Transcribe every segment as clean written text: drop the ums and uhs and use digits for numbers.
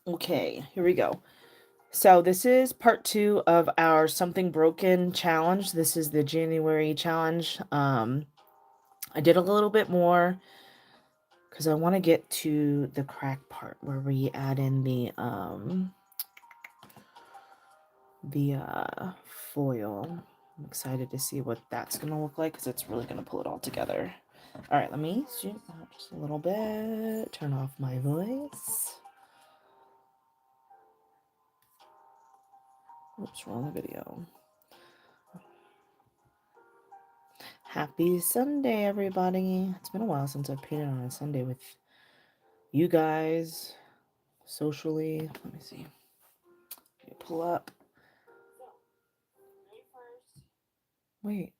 Okay, here we go. So this is part 2 of our Something Broken challenge. This is the January challenge. I did a little bit more because I want to get to the crack part where we add in the foil. I'm excited to see what that's going to look like because it's really going to pull it all together. All right, let me zoom out just a little bit, turn off my voice. Oops, wrong video. Happy Sunday, everybody. It's been a while since I've painted on a Sunday with you guys socially. Let me see. Let me pull up. Wait.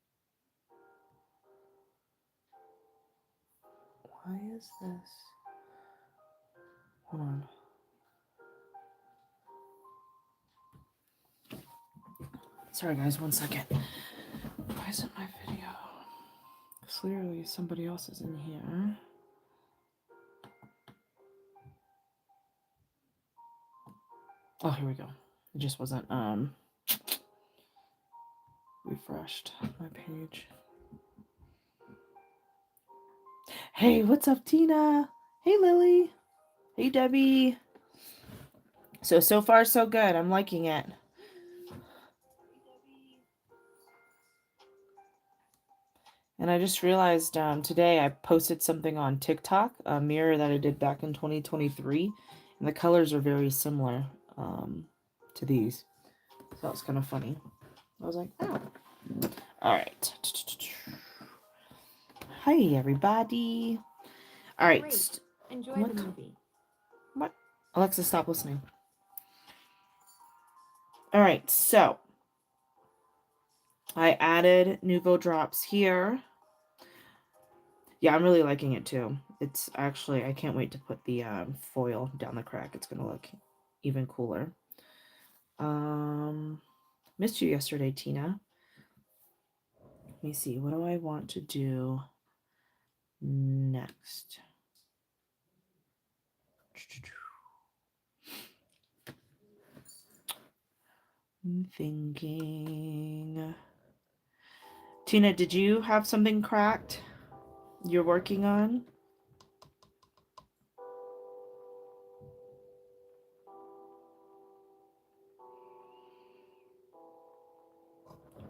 Why is this? Hold on. Sorry, guys. 1 second. Why isn't my video? Clearly, somebody else is in here. Oh, here we go. It just wasn't refreshed my page. Hey, what's up, Tina? Hey, Lily. Hey, Debbie. So far, so good. I'm liking it. And I just realized today I posted something on TikTok, a mirror that I did back in 2023, and the colors are very similar to these. So that was kind of funny. I was like, oh. All right. Hi, everybody. All right. Great. Enjoy the movie. What? Alexa, stop listening. All right, so I added Nuvo drops here. Yeah, I'm really liking it too. It's actually, I can't wait to put the foil down the crack. It's going to look even cooler. Missed you yesterday, Tina. Let me see. What do I want to do next? I'm thinking. Tina, did you have something cracked you're working on?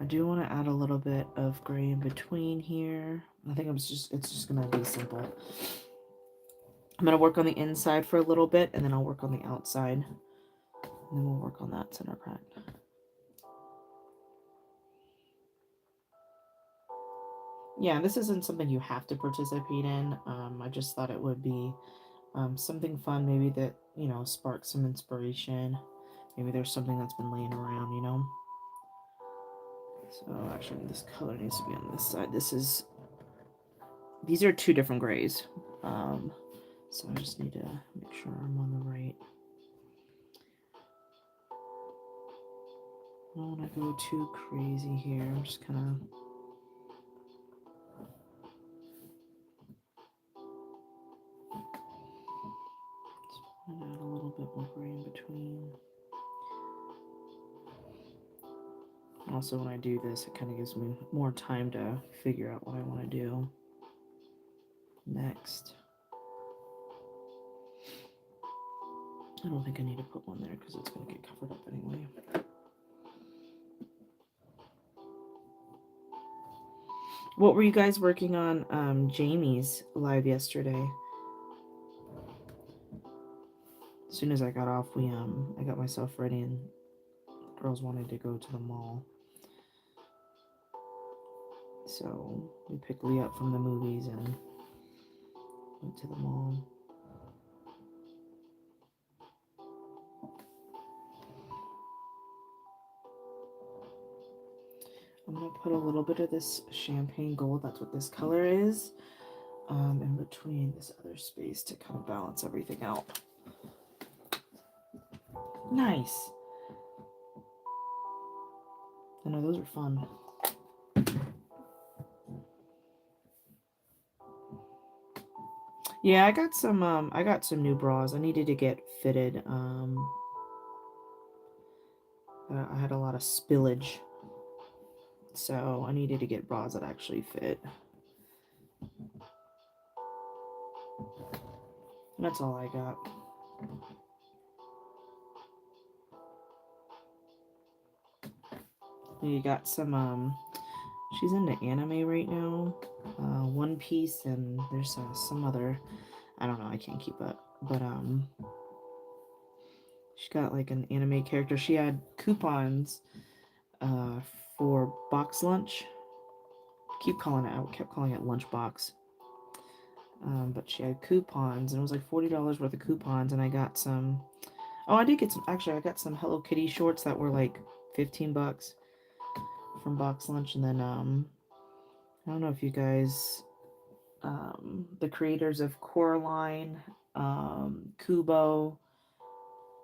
I do want to add a little bit of gray in between here. I think it's just gonna be simple. I'm gonna work on the inside for a little bit, and then I'll work on the outside, and then we'll work on that center crack. Yeah, this isn't something you have to participate in. I just thought it would be something fun, maybe that sparks some inspiration. Maybe there's something that's been laying around. So actually, this color needs to be on this side. These are two different grays. So I just need to make sure I'm on the right. I don't want to go too crazy here. I'm just kind of... add a little bit more gray in between. Also, when I do this, it kind of gives me more time to figure out what I want to do next. I don't think I need to put one there because it's going to get covered up anyway. What were you guys working on Jamie's live yesterday? As soon as I got off, I got myself ready, and the girls wanted to go to the mall. So we picked Lee up from the movies and went to the mall. I'm going to put a little bit of this champagne gold, that's what this color is, in between this other space to kind of balance everything out. Nice. I know, those are fun. Yeah, I got some new bras. I needed to get fitted. I had a lot of spillage, so I needed to get bras that actually fit. That's all I got. You got some she's into anime right now. One Piece, and there's some other, I don't know, I can't keep up. But she got like an anime character. She had coupons uh for box lunch. Kept calling it lunchbox. But she had coupons, and it was like $40 worth of coupons, and I got some. Oh, I did get some. Actually, I got some Hello Kitty shorts that were like $15 from box lunch, and then I don't know if you guys, the creators of Coraline, Kubo,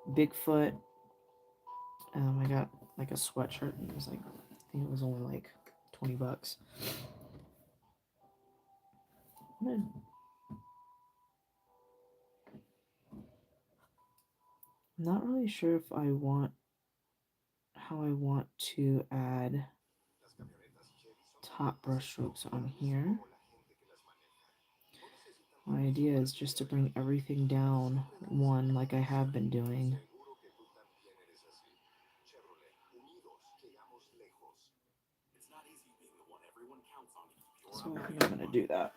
Bigfoot. I got like a sweatshirt, and it was like, I think it was only like $20. I'm not really sure if I want how I want to add top brush strokes on here. My idea is just to bring everything down one like I have been doing. So I think I'm going to do that.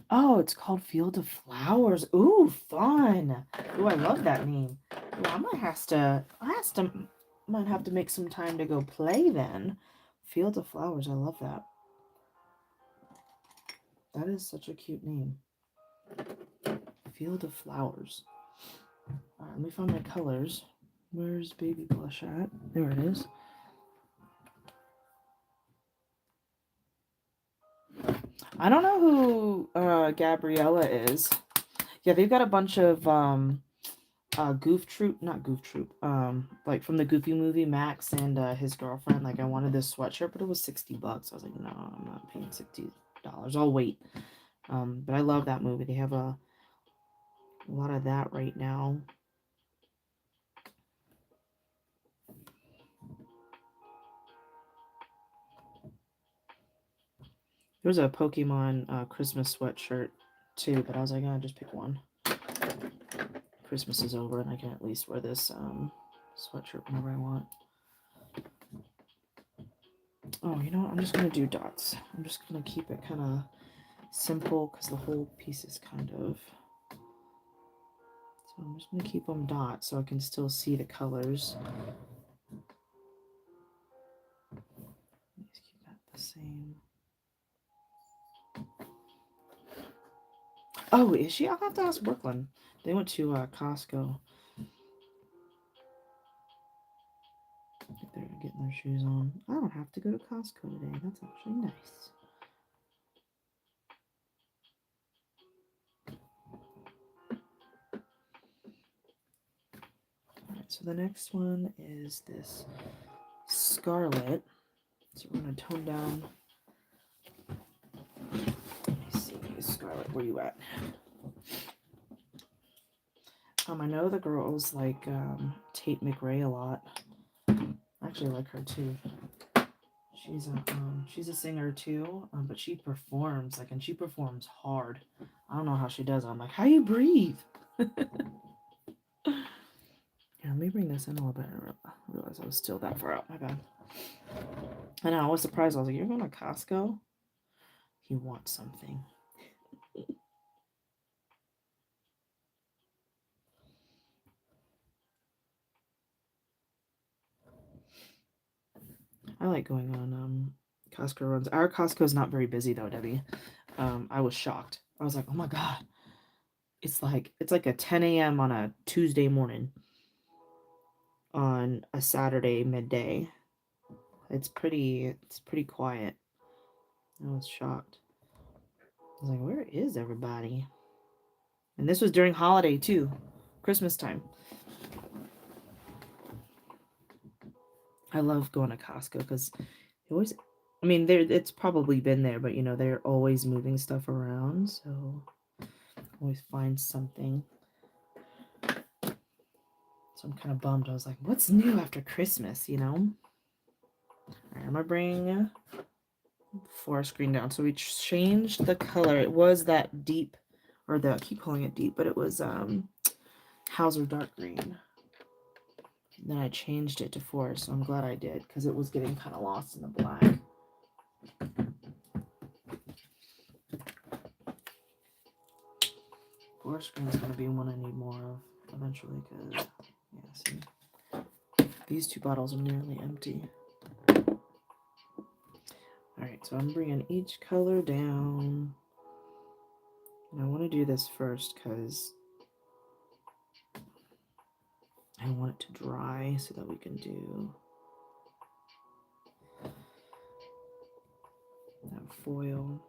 Oh, it's called Field of Flowers. Ooh, fun. Ooh, I love that name. Ooh, might have to make some time to go play then. Field of Flowers, I love that. That is such a cute name. Field of Flowers. All right, let me find my colors. Where's Baby Blush at? There it is. I don't know who Gabriella is. Yeah, they've got a bunch of Goof Troop, not Goof Troop, like from the Goofy movie, Max and his girlfriend. Like, I wanted this sweatshirt, but it was $60. I was like, no, I'm not paying $60. I'll wait. But I love that movie. They have a lot of that right now. There's a Pokemon Christmas sweatshirt too, but I was like, I'll just pick one. Christmas is over, and I can at least wear this sweatshirt whenever I want. Oh, you know what? I'm just going to do dots. I'm just going to keep it kind of simple because the whole piece is kind of... So I'm just going to keep them dots so I can still see the colors. Let's keep that the same. Oh, is she? I'll have to ask Brooklyn. They went to Costco. I think they're getting their shoes on. I don't have to go to Costco today. That's actually nice. Alright, so the next one is this Scarlet. So we're going to tone down. Let me see. Scarlet, where you at? I know the girls like Tate McRae a lot. I actually like her too. She's a singer too, but she performs and she performs hard. I don't know how she does it. I'm like, how you breathe? Here, let me bring this in a little bit. I realized I was still that far out. My bad. I know, I was surprised. I was like, you're going to Costco? He wants something. I like going on Costco runs. Our Costco is not very busy though, Debbie. I was shocked. I was like, oh my God. It's like a 10 a.m. on a Tuesday morning on a Saturday midday. It's pretty quiet. I was shocked. I was like, where is everybody? And this was during holiday too, Christmas time. I love going to Costco because always, I mean, it's probably been there, but you know, they're always moving stuff around, so always find something. So I'm kind of bummed. I was like, what's new after Christmas, you know? All right, I'm gonna bring forest green down. So we changed the color. It was that deep, or I keep calling it deep, but it was Hauser dark green. Then I changed it to forest, so I'm glad I did because it was getting kind of lost in the black. Forest green is going to be one I need more of eventually because, yeah, see, these two bottles are nearly empty. Alright, so I'm bringing each color down. And I want to do this first because I want it to dry so that we can do that foil.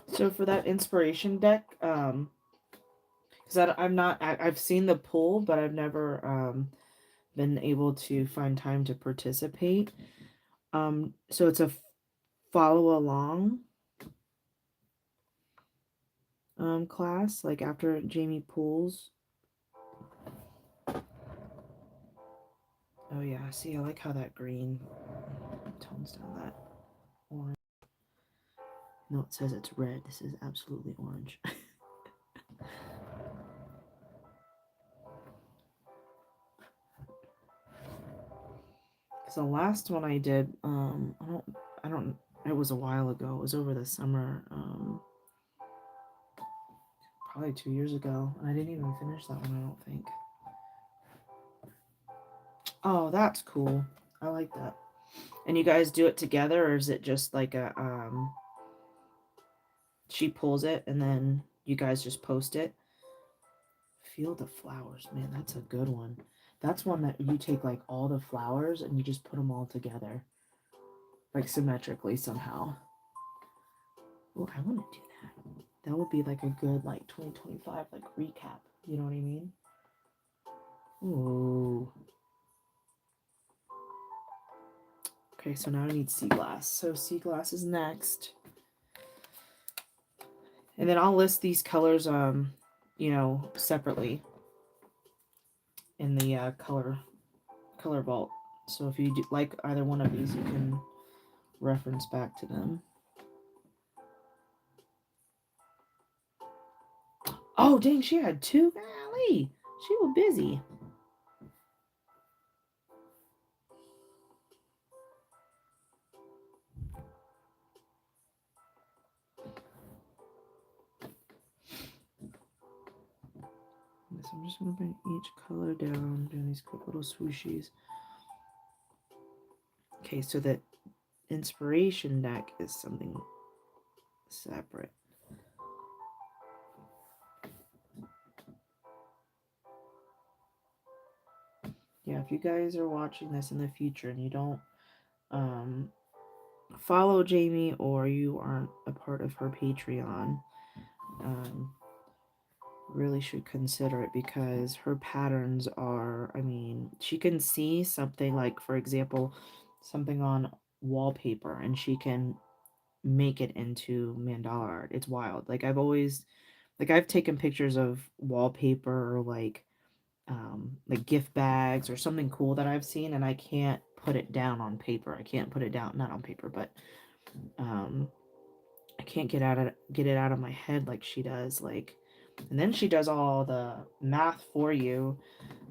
So for that inspiration deck, because I've seen the pool, but I've never been able to find time to participate. So it's a follow along class, like after Jamie pulls. Oh yeah, see, I like how that green tones down that orange. No, it says it's red. This is absolutely orange. So the last one I did, I don't, it was a while ago. It was over the summer, probably 2 years ago. And I didn't even finish that one, I don't think. Oh, that's cool. I like that. And you guys do it together, or is it just like a, she pulls it and then you guys just post it? Field of Flowers, man, that's a good one. That's one that you take like all the flowers and you just put them all together, like symmetrically somehow. Oh, I want to do that. That would be like a good like 2025 like recap. You know what I mean? Ooh. Okay, so now I need sea glass. So sea glass is next. And then I'll list these colors, you know, separately in the color vault. So if you do like either one of these, you can reference back to them. Oh, dang, she had two. Golly, she was busy. So I'm just going to bring each color down, doing these quick little swooshies. Okay, so the inspiration deck is something separate. Yeah, if you guys are watching this in the future and you don't follow Jamie or you aren't a part of her Patreon, really should consider it because her patterns are, I mean, she can see something like, for example, something on wallpaper and she can make it into mandala art. It's wild. Like I've taken pictures of wallpaper or like gift bags or something cool that I've seen and I can't put it down on paper. I can't put it down, not on paper, but I can't get it out of my head like she does. Like, and then she does all the math for you,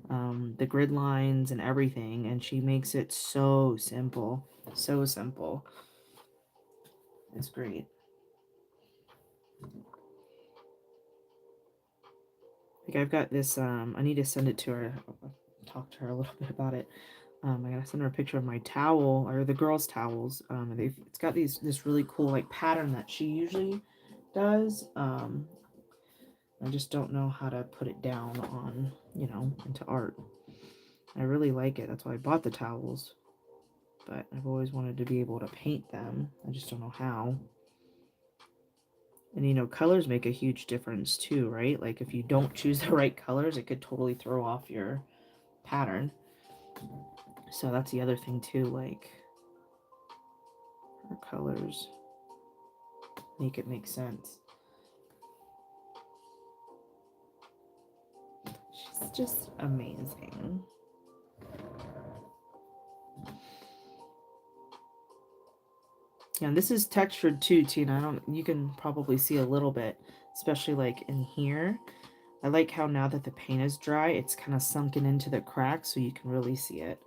the grid lines and everything, and she makes it so simple. So simple. It's great. Like I've got this, I need to send it to her. I'll talk to her a little bit about it. I gotta send her a picture of my towel, or the girls' towels. And it's got this really cool like pattern that she usually does. I just don't know how to put it down on, into art. I really like it. That's why I bought the towels. But I've always wanted to be able to paint them. I just don't know how. And colors make a huge difference too, right? Like if you don't choose the right colors, it could totally throw off your pattern. So that's the other thing too, like her colors make it make sense. She's just amazing. Yeah, and this is textured too, Tina. You can probably see a little bit, especially like in here. I like how now that the paint is dry, it's kind of sunken into the cracks so you can really see it.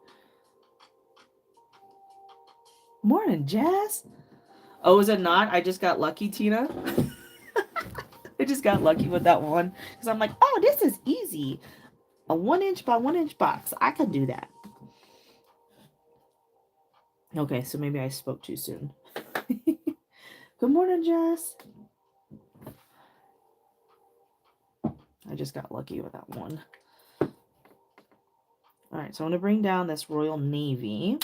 Morning, Jazz. Oh, is it not? I just got lucky, Tina. I just got lucky with that one because I'm like, oh, this is easy. A 1-inch by 1-inch box. I can do that. Okay, so maybe I spoke too soon. Good morning, Jess. I just got lucky with that one. All right, so I'm going to bring down this Royal Navy.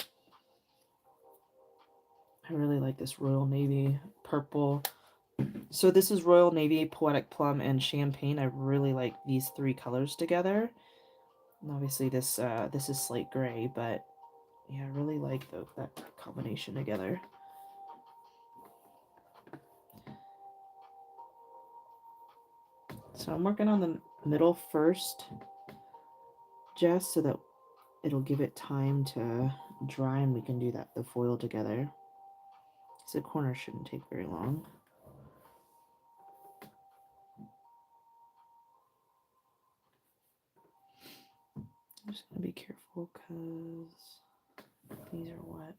I really like this Royal Navy purple. So this is Royal Navy, Poetic Plum, and Champagne. I really like these three colors together. And obviously this is slate gray, but yeah, I really like that combination together. So I'm working on the middle first, Jess, so that it'll give it time to dry and we can do the foil together. So the corner shouldn't take very long. I'm just going to be careful because these are wet.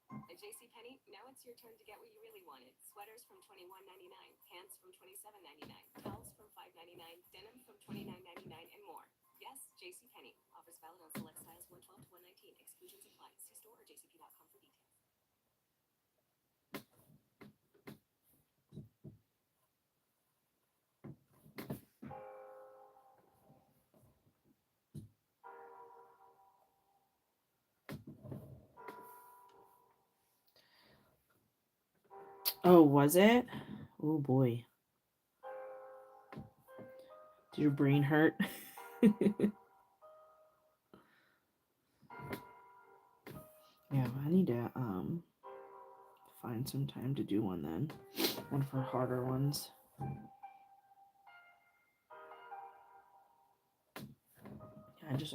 At JCPenney, now it's your turn to get what you really wanted. Sweaters from $21.99, pants from $27.99, towels from $5.99, denim from $29.99, and more. Yes, JCPenney. Offers valid on select styles 112 to 119. Exclusions apply. See store or jcp.com for details. Oh, was it? Oh boy. Did your brain hurt? Yeah, I need to find some time to do one then. One for harder ones.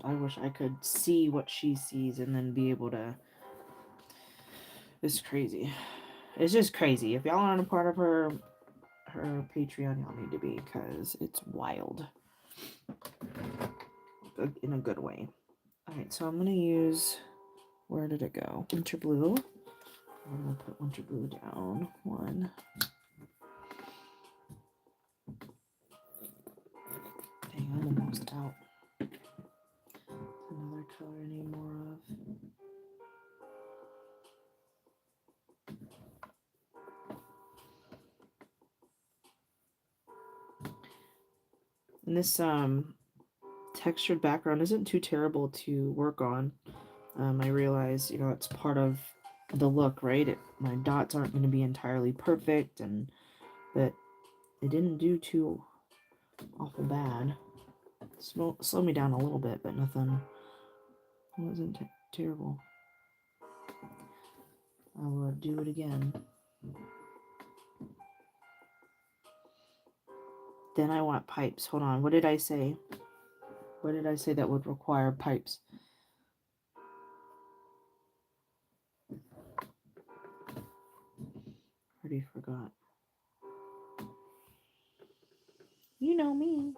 I wish I could see what she sees and then be able to. It's crazy. It's just crazy. If y'all aren't a part of her Patreon, y'all need to be, because it's wild. In a good way. Alright, so I'm going to use, where did it go? Winter Blue. I'm going to put Winter Blue down. One. Dang, I'm almost out. Another color I need more of. And this textured background isn't too terrible to work on. I realize, it's part of the look, right? My dots aren't going to be entirely perfect, but it didn't do too awful bad. Slow me down a little bit, but nothing. It wasn't terrible. I will do it again. Then I want pipes. Hold on. What did I say? What did I say that would require pipes? already forgot. You know me.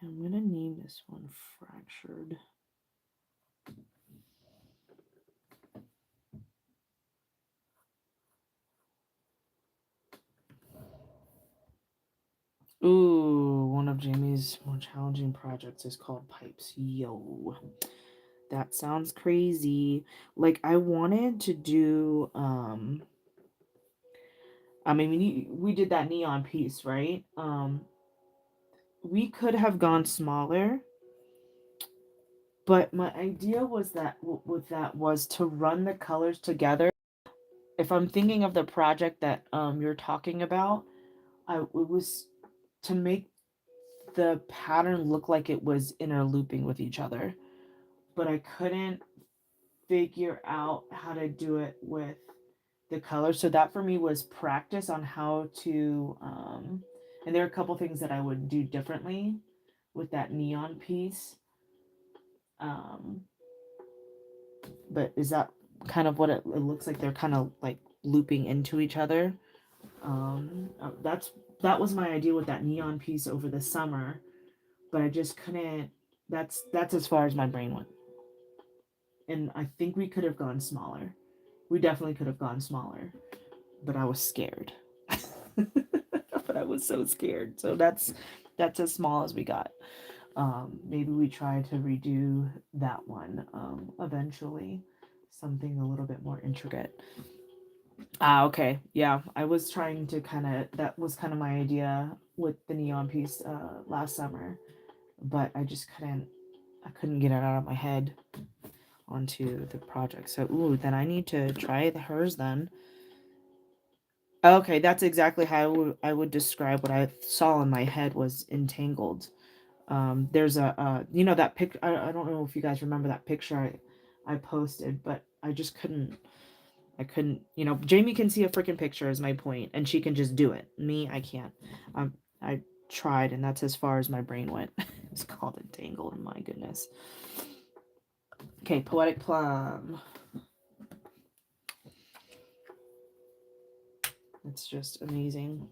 Yeah, I'm gonna name this one Fractured. Ooh, one of Jamie's more challenging projects is called Pipes. Yo, that sounds crazy. Like I wanted to do I mean we did that neon piece, right? We could have gone smaller, but my idea was that with that was to run the colors together. If I'm thinking of the project that you're talking about, it was to make the pattern look like it was interlooping with each other, but I couldn't figure out how to do it with the color. So that for me was practice on how to and there are a couple things that I would do differently with that neon piece. um but is that kind of what it looks like? They're kind of like looping into each other. That was my idea with that neon piece over the summer, but I just couldn't. That's as far as my brain went, and I think we could have gone smaller. We definitely could have gone smaller, but I was scared. But I was so scared. So that's as small as we got. Maybe we try to redo that one eventually, something a little bit more intricate. Ah, okay. Yeah, I was trying to that was kind of my idea with the neon piece last summer, but I couldn't get it out of my head onto the project. So, ooh, then I need to try hers then. Okay, that's exactly how I would describe what I saw in my head was entangled. There's a you know that pic. I don't know if you guys remember that picture I posted, but I couldn't, Jamie can see a freaking picture is my point, and she can just do it. Me, I can't. I tried, and that's as far as my brain went. It's called Entangled, my goodness. Okay, Poetic Plum. It's just amazing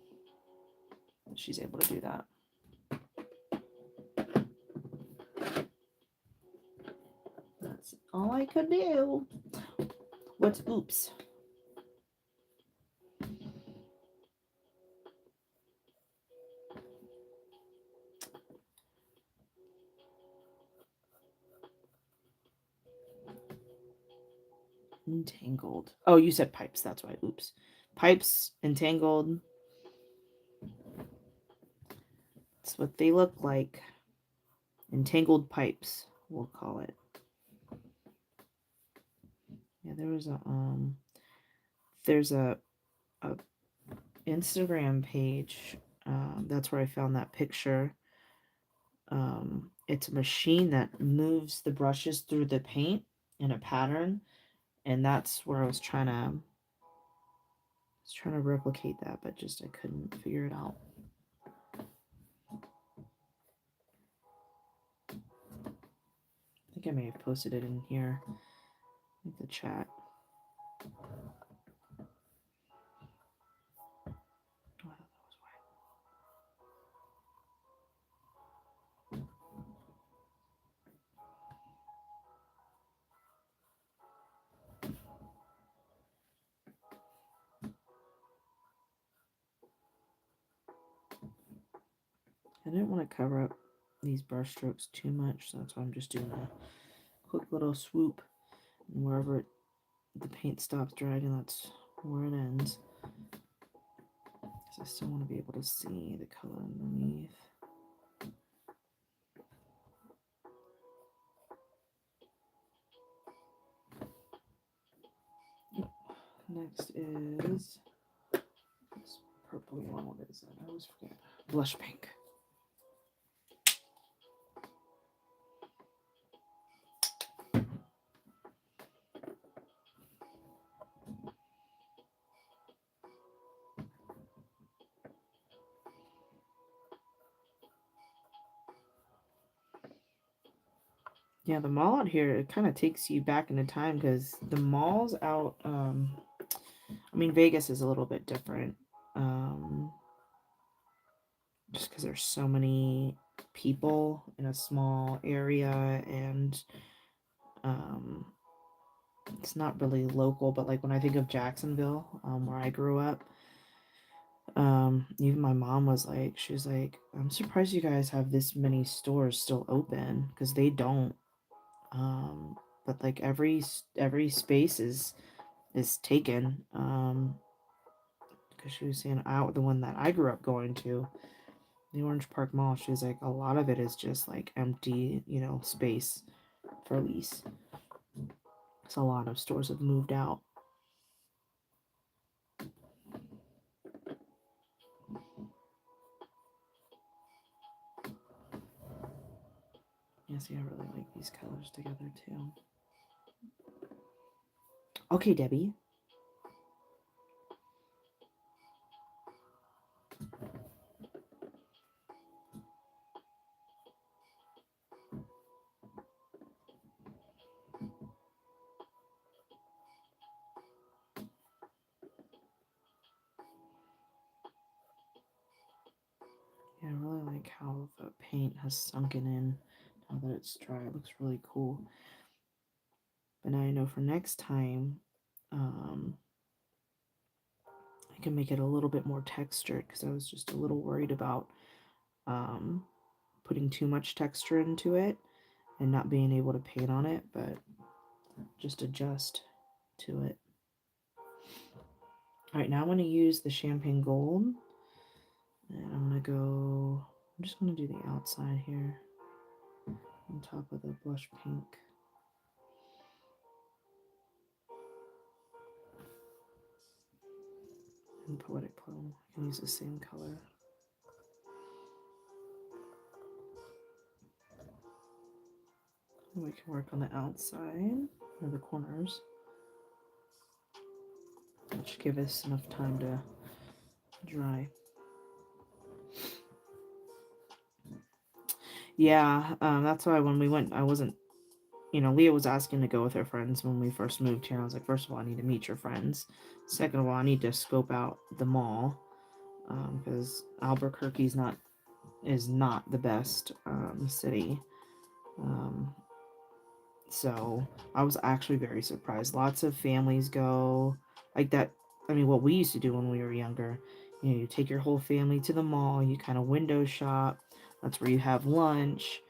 that she's able to do that. That's all I could do. What's oops? Entangled. Oh, you said pipes. That's why. Oops. Pipes, entangled. That's what they look like. Entangled pipes, we'll call it. Yeah, there's a Instagram page. That's where I found that picture. It's a machine that moves the brushes through the paint in a pattern, and that's where I was trying to replicate that, but just I couldn't figure it out. I think I may have posted it in here in the chat. I didn't want to cover up these brush strokes too much, so that's why I'm just doing a quick little swoop, and wherever the paint stops drying, that's where it ends. Because I still want to be able to see the color underneath. Next is this purpley one. What is it? I always forget. Blush pink. Yeah, the mall out here, it kind of takes you back into time because the malls out, I mean, Vegas is a little bit different. Um, just because there's so many people in a small area and um, it's not really local, but like when I think of Jacksonville, where I grew up, even my mom was like, she was like, I'm surprised you guys have this many stores still open because they don't. But like every space is taken. Because she was saying out the one that I grew up going to, the Orange Park Mall, she was like, a lot of it is just like empty, space for lease. So a lot of stores have moved out. Yeah, see, I really like these colors together too. Okay, Debbie. Yeah, I really like how the paint has sunken in now that it's dry. It looks really cool. But now I know for next time, I can make it a little bit more textured because I was just a little worried about putting too much texture into it and not being able to paint on it, but just adjust to it. All right, now I'm going to use the champagne gold, and I'm going to go, I'm just going to do the outside here on top of the blush pink. And Poetic Plum, I can use the same color. And we can work on the outside, or the corners. That should give us enough time to dry. Yeah, that's why when we went, I wasn't, Leah was asking to go with her friends when we first moved here. I was like, first of all, I need to meet your friends. Second of all, I need to scope out the mall because Albuquerque is not the best city. So I was actually very surprised. Lots of families go like that. I mean, what we used to do when we were younger, you take your whole family to the mall, you kind of window shop. That's where you have lunch.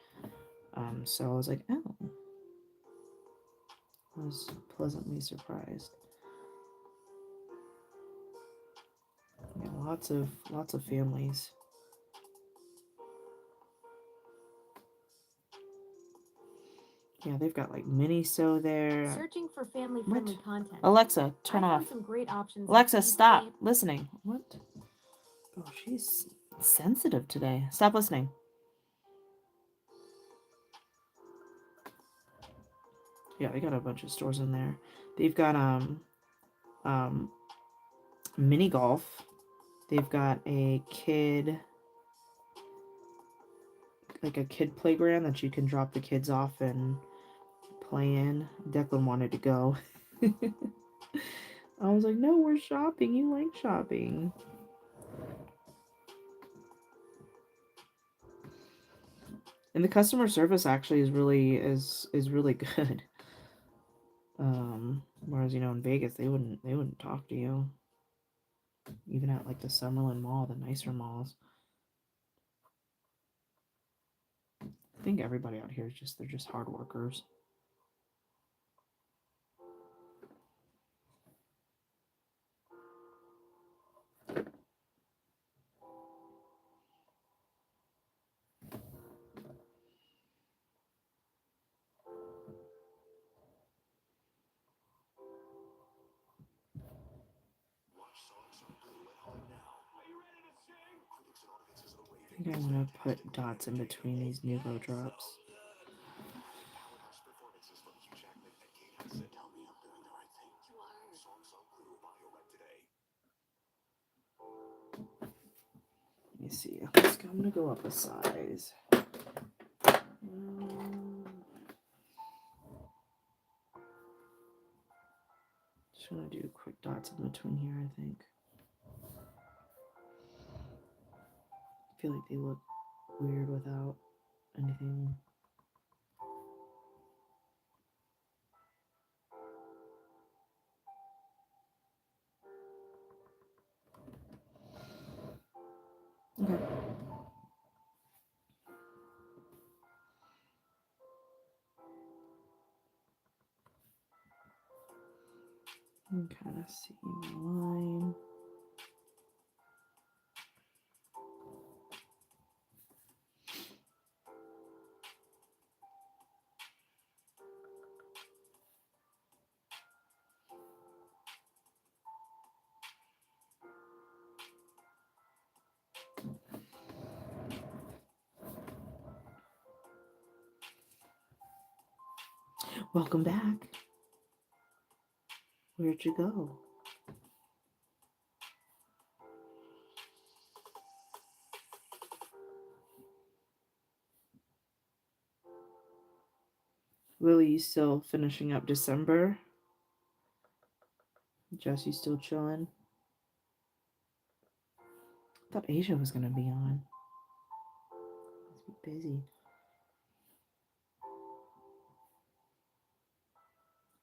So I was like, oh, I was pleasantly surprised. Yeah, lots of families. Yeah, they've got like Miniso there. Searching for family-friendly content. Alexa, turn I off. found some great options. Alexa, stop listening. What? Oh, she's sensitive today. Stop listening. Yeah, they got a bunch of stores in there. They've got mini golf. They've got a kid playground that you can drop the kids off and play in. Declan wanted to go. I was like, no, we're shopping. You like shopping. And the customer service actually is really good. Whereas in Vegas they wouldn't talk to you. Even at like the Summerlin Mall, the nicer malls. I think everybody out here is they're just hard workers. I think I want to put dots in between these Nuvo drops. Let me see. I'm going to go up a size. gonna do quick dots in between here, I think. I feel like they look weird without anything. Okay. And kind of see the line. Welcome back. Where'd you go? Lily, you still finishing up December? Jess, you still chilling? I thought Asia was gonna be on. Must be busy.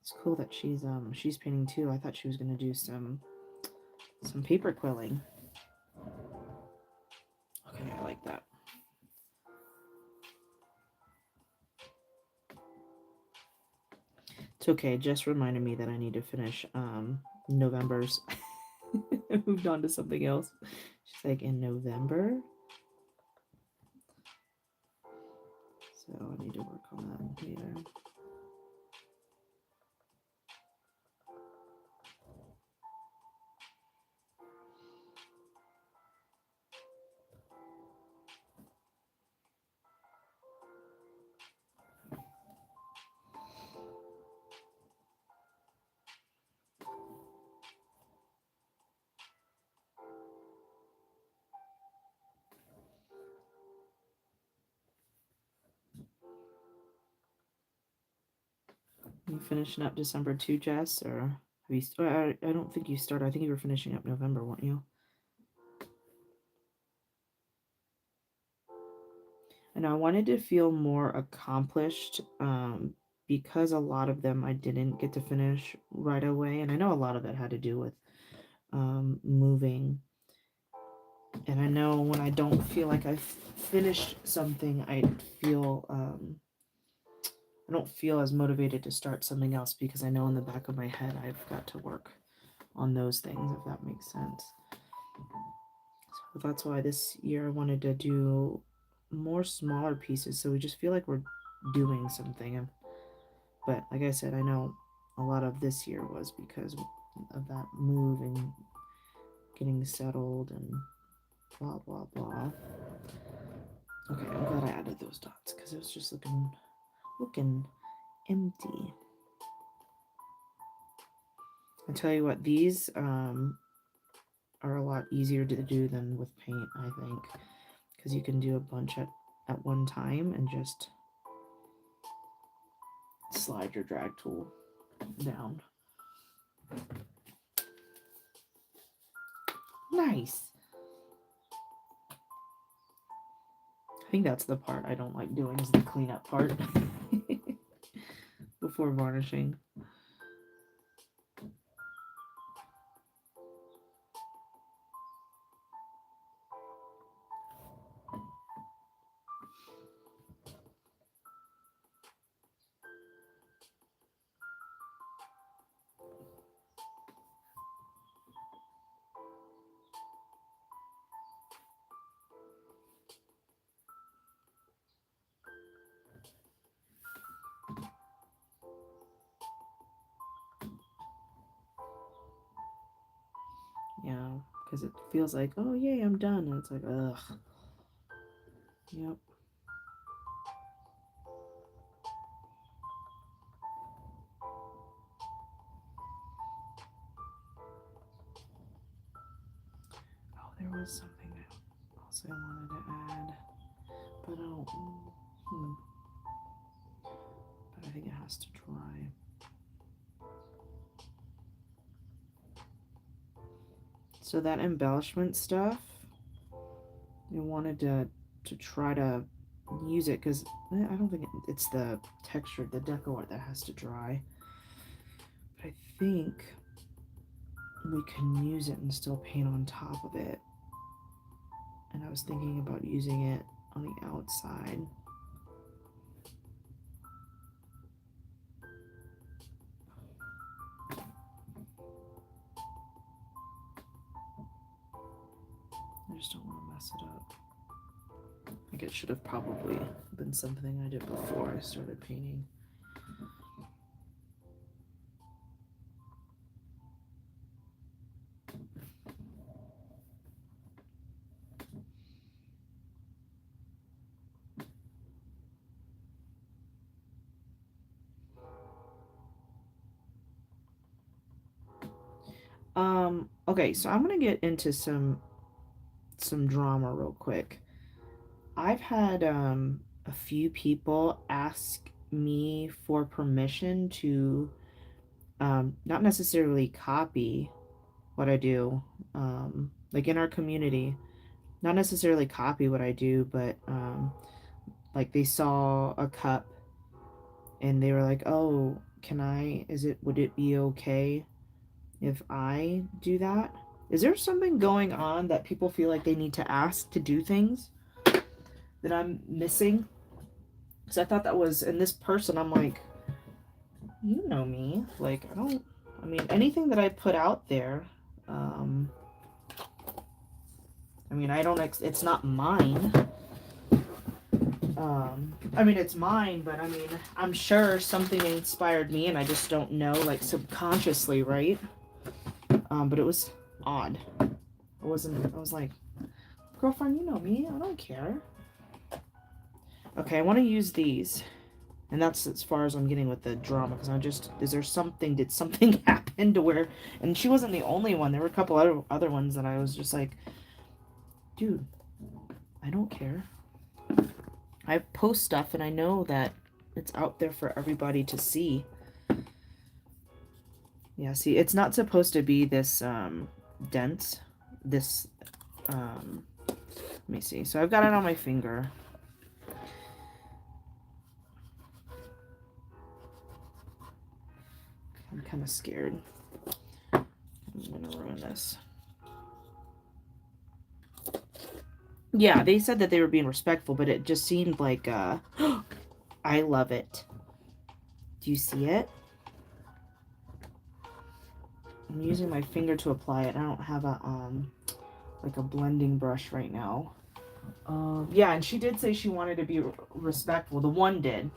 It's cool that she's painting too. I thought she was gonna do some paper quilling. Okay, I like that. It's okay. Just reminded me that I need to finish November's. I moved on to something else. She's like, in November? So I need to work on that later. You finishing up December too, Jess, or have you? I don't think you started. I think you were finishing up November, weren't you? And I wanted to feel more accomplished because a lot of them I didn't get to finish right away, and I know a lot of it had to do with moving. And I know when I don't feel like I've finished something, I don't feel as motivated to start something else because I know in the back of my head I've got to work on those things, if that makes sense. So that's why this year I wanted to do more smaller pieces so we just feel like we're doing something. But like I said, I know a lot of this year was because of that move and getting settled and blah blah blah. Okay, I'm glad I added those dots because it was just looking empty. I tell you what, these are a lot easier to do than with paint, I think, because you can do a bunch at one time and just slide your drag tool down. Nice. I think that's the part I don't like doing is the cleanup part before varnishing. Yeah, because it feels like, oh yay, I'm done. And it's like, ugh. Yep. Oh, there was something else I wanted to add, but I don't. But I think it has to dry. So that embellishment stuff, I wanted to try to use it because I don't think it's the texture, the deco art that has to dry. But I think we can use it and still paint on top of it. And I was thinking about using it on the outside. I just don't want to mess it up. I think it should have probably been something I did before I started painting. Okay, so I'm gonna get into some drama real quick. I've had a few people ask me for permission to not necessarily copy what I do, like in our community, not necessarily copy what I do, but like they saw a cup and they were like, "Oh, would it be okay if I do that?" Is there something going on that people feel like they need to ask to do things that I'm missing? Because I thought that was, and this person, I'm like, you know me. Like, I mean, anything that I put out there, I mean, it's not mine. I mean, it's mine, but I mean, I'm sure something inspired me and I just don't know, like subconsciously, right? But it was odd. I was like, girlfriend, you know me, I don't care. Okay, I want to use these. And that's as far as I'm getting with the drama, because did something happen to where, and she wasn't the only one. There were a couple other ones that I was just like, dude, I don't care. I post stuff and I know that it's out there for everybody to see. Yeah, see, it's not supposed to be this dense. This let me see. So I've got it on my finger. I'm kind of scared. I'm gonna ruin this. Yeah, they said that they were being respectful, but it just seemed like I love it. Do you see it? I'm using my finger to apply it. I don't have a like a blending brush right now. Yeah, and she did say she wanted to be respectful. The one did.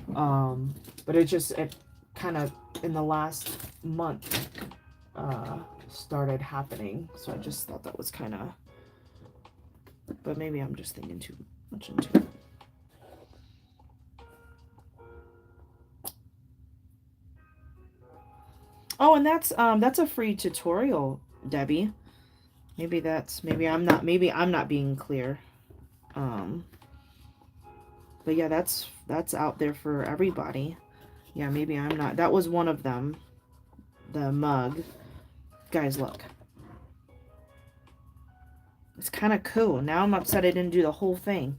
But it kind of in the last month started happening. So I just thought that was kind of, but maybe I'm just thinking too much into it. Oh, and that's a free tutorial, Debbie. Maybe I'm not being clear. But yeah, that's out there for everybody. Yeah, maybe I'm not. That was one of them. The mug. Guys, look. It's kind of cool. Now I'm upset I didn't do the whole thing.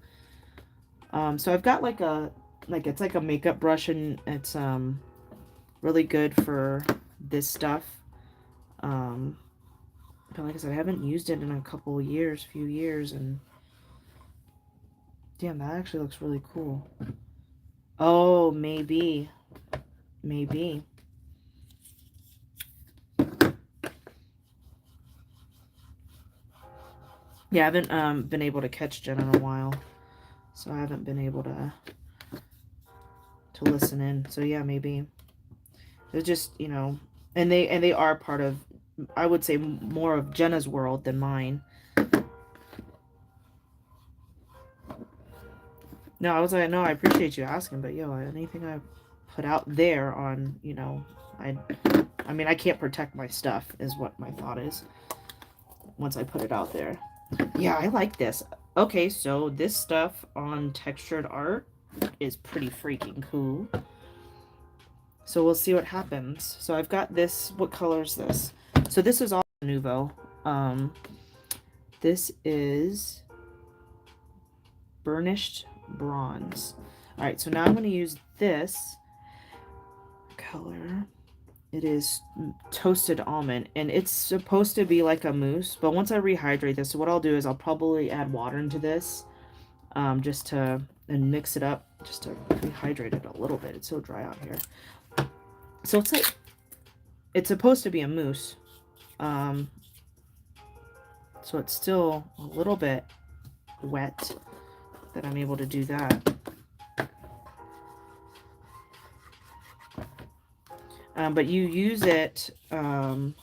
So I've got it's like a makeup brush, and it's really good for this stuff. But like I said, I haven't used it in a few years, and damn, that actually looks really cool. Oh, maybe. Yeah, I haven't been able to catch Jen in a while, so I haven't been able to listen in. So yeah, maybe it's just, and they are part of, I would say, more of Jenna's world than mine. No, I was like, no, I appreciate you asking, but anything I put out there on, I mean, I can't protect my stuff is what my thought is once I put it out there. Yeah, I like this. Okay, so this stuff on textured art is pretty freaking cool. So we'll see what happens. So I've got this. What color is this? So this is all Nuvo. This is burnished bronze. All right, so now I'm going to use this color. It is toasted almond, and it's supposed to be like a mousse, but once I rehydrate this, what I'll do is I'll probably add water into this, just to, and mix it up, just to rehydrate it a little bit. It's so dry out here. So it's like, it's supposed to be a mousse, so it's still a little bit wet that I'm able to do that. But you use it on,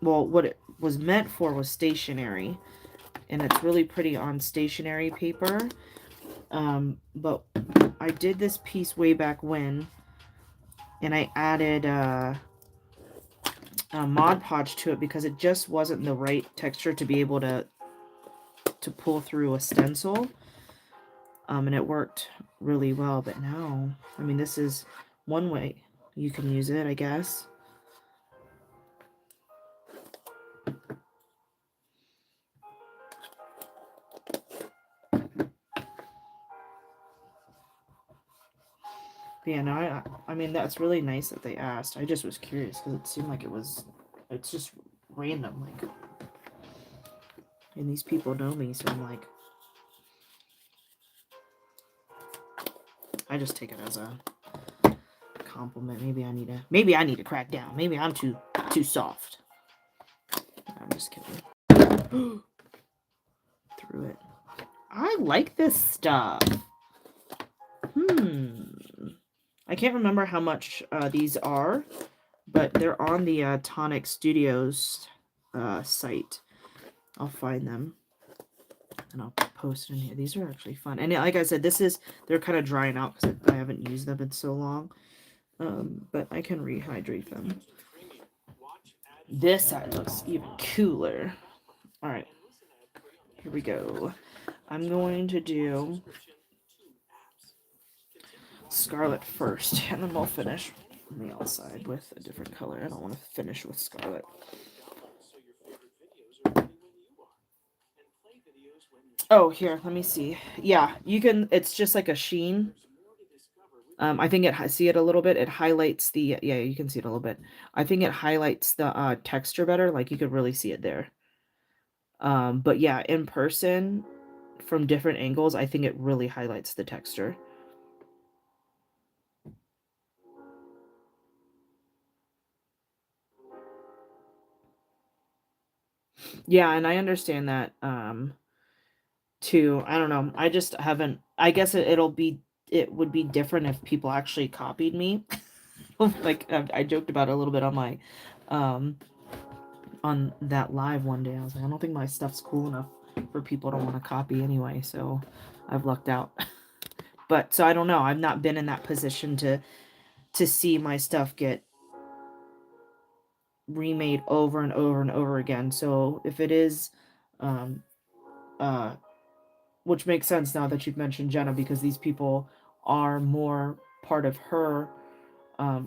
well, what it was meant for was stationery, and it's really pretty on stationery paper. But I did this piece way back when, and I added a Mod Podge to it because it just wasn't the right texture to be able to pull through a stencil. And it worked really well, but now, I mean, this is one way you can use it, I guess. But yeah, no, I mean, that's really nice that they asked. I just was curious because it seemed like it's just random, like, and these people know me, so I'm like, I just take it as a compliment. Maybe I need to crack down. Maybe I'm too soft. I'm just kidding. Through it. I like this stuff. I can't remember how much these are, but they're on the Tonic Studios site. I'll find them and I'll post it in here. These are actually fun. And like I said, they're kind of drying out because I haven't used them in so long. But I can rehydrate them. This side looks even cooler. All right, here we go. I'm going to do Scarlet first, and then we'll finish on the outside with a different color. I don't want to finish with Scarlet. Oh, here, let me see. Yeah, you can, it's just like a sheen. I think see it a little bit. It highlights the, yeah, you can see it a little bit. I think it highlights the texture better. Like you could really see it there. But yeah, in person, from different angles, I think it really highlights the texture. Yeah, and I understand that too. I don't know. I just haven't, I guess it would be different if people actually copied me. Like I joked about it a little bit on my on that live one day. I was like, I don't think my stuff's cool enough for people to want to copy anyway, so I've lucked out. But so I don't know. I've not been in that position to see my stuff get remade over and over and over again. So if it is which makes sense now that you've mentioned Jenna, because these people are more part of her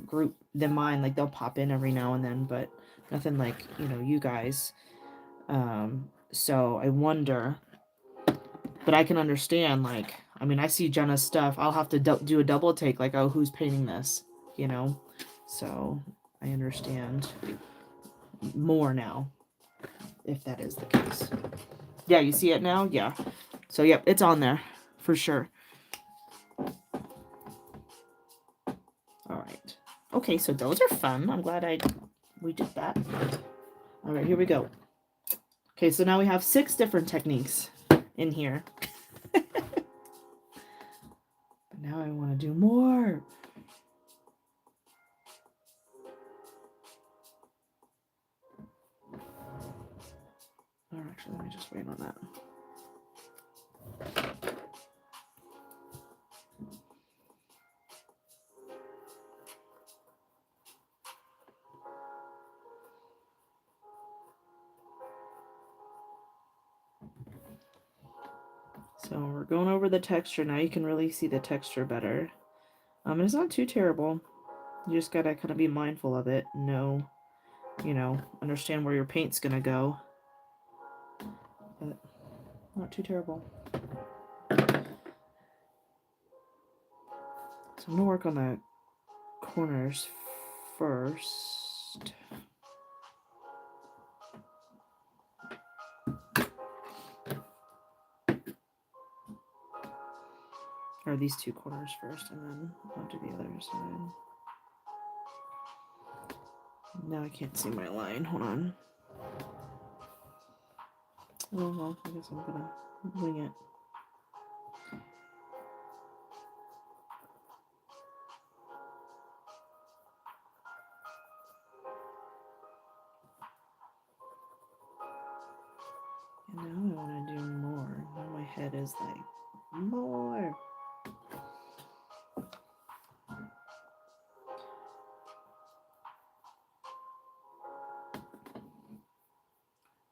group than mine. Like they'll pop in every now and then, but nothing like, you know, you guys. So I wonder, but I can understand, like, I mean, I see Jenna's stuff. I'll have to do a double take, like, oh, who's painting this, you know? So I understand more now, if that is the case. Yeah, you see it now? Yeah. So, yep, it's on there for sure. All right. Okay, so those are fun. I'm glad we did that. All right, here we go. Okay, so now we have 6 different techniques in here. But now I want to do more. Or actually, let me just wait on that. So we're going over the texture now. You can really see the texture better. And it's not too terrible. You just gotta kind of be mindful of it. Know, understand where your paint's gonna go. But not too terrible. So I'm gonna work on the corners first. Or these two corners first, and then I'll do the other side. Now I can't see my line. Hold on. Oh well, I guess I'm gonna wing it. And now I want to do more. Now my head is like, more.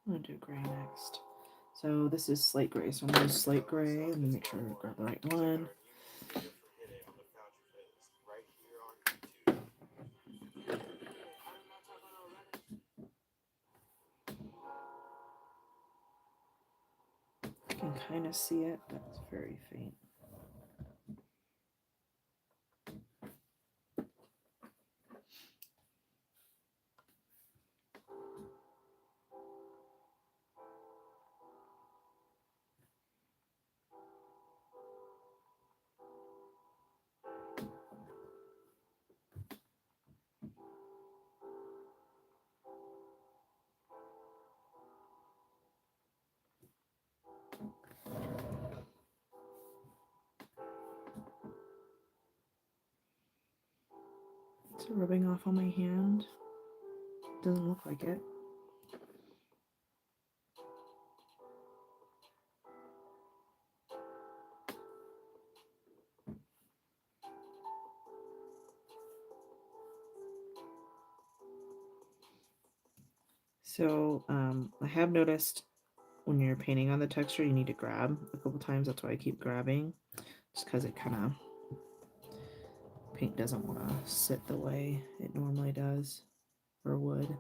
I'm going to do gray next. So this is slate gray. So I'm going to use slate gray. Let me make sure I grab the right one. You can kind of see it, but it's very faint. Is it rubbing off on my hand? Doesn't look like it. So I have noticed when you're painting on the texture, you need to grab a couple times. That's why I keep grabbing, just because it kind of paint doesn't want to sit the way it normally does or would.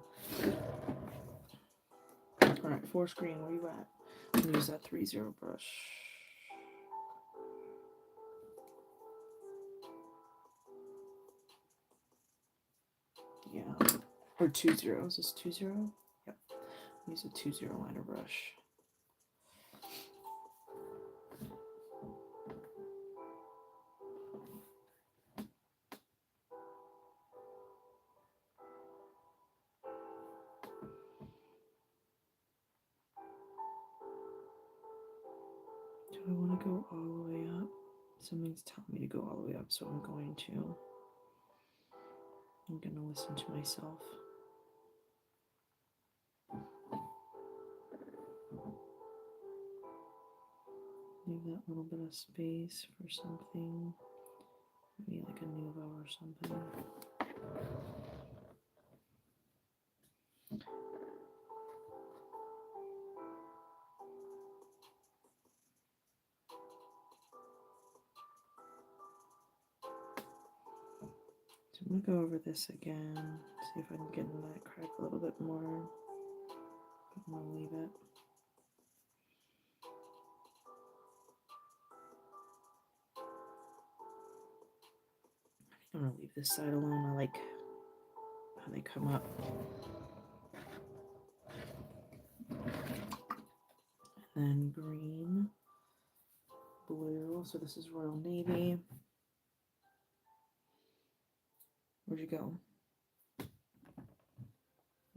All right, forest green, where you at? I'm gonna use that 3-0 brush. Yeah, or 2-0. Is this 2-0? Yep. Use a 2-0 liner brush. Do I want to go all the way up? Something's telling me to go all the way up, so I'm going to. I'm going to listen to myself. Leave that little bit of space for something, maybe like a nouveau or something. So I'm gonna go over this again, see if I can get in that crack a little bit more. I'm gonna leave it. I'm gonna leave this side alone. I like how they come up. And then green, blue. So this is Royal Navy. Where'd you go?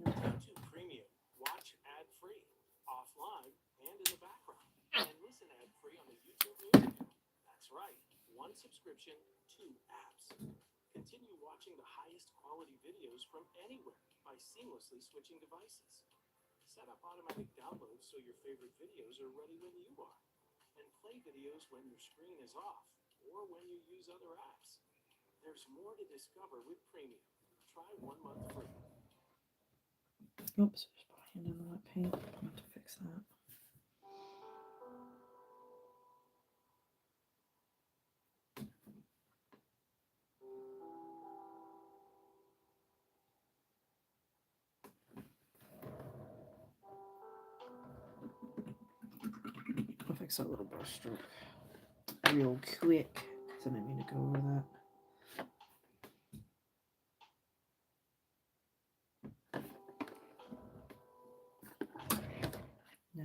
YouTube Premium. Watch ad-free, offline, and in the background. And listen ad-free on the YouTube Music app. That's right. One subscription, 2 apps. Continue watching the highest quality videos from anywhere by seamlessly switching devices. Set up automatic downloads so your favorite videos are ready when you are. And play videos when your screen is off or when you use other apps. There's more to discover with Premium. Try 1 month free. Oops, just put my hand in the wet paint. I have to fix that. fix that little brush stroke real quick because I didn't mean to go over that. No.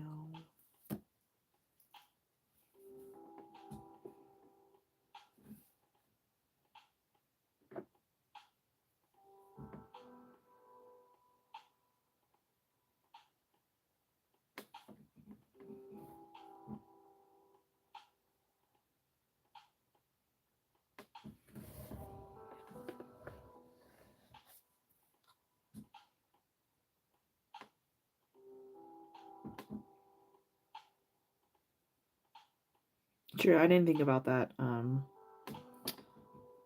Sure, I didn't think about that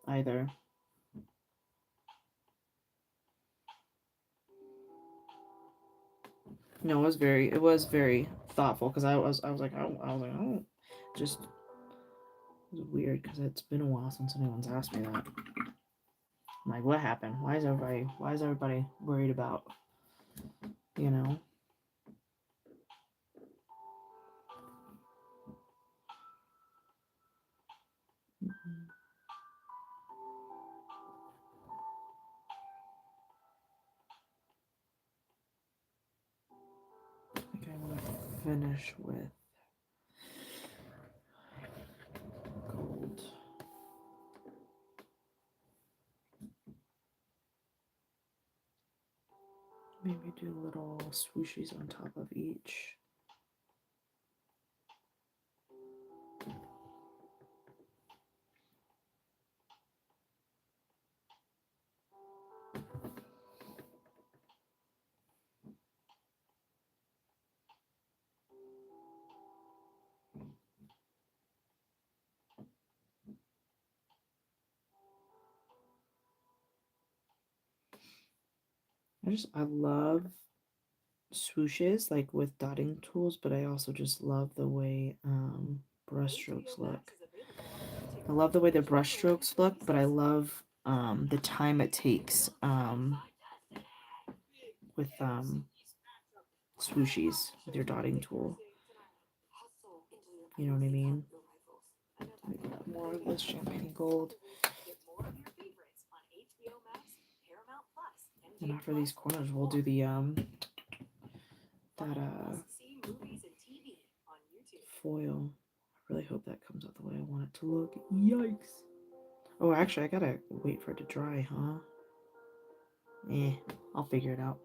either. No, it was very thoughtful because I was like, oh, just it was weird because it's been a while since anyone's asked me that. I'm like, what happened? Why is everybody worried about, you know? I think I'm gonna finish with gold. Maybe do little swooshies on top of each. I love swooshes like with dotting tools, but I also just love the way brush strokes look. I love the way the brush strokes look, but I love the time it takes with swooshies with your dotting tool. You know what I mean? More of this champagne gold. And after these corners, we'll do the foil. I really hope that comes out the way I want it to look. Yikes! Oh, actually, I gotta wait for it to dry, huh? I'll figure it out.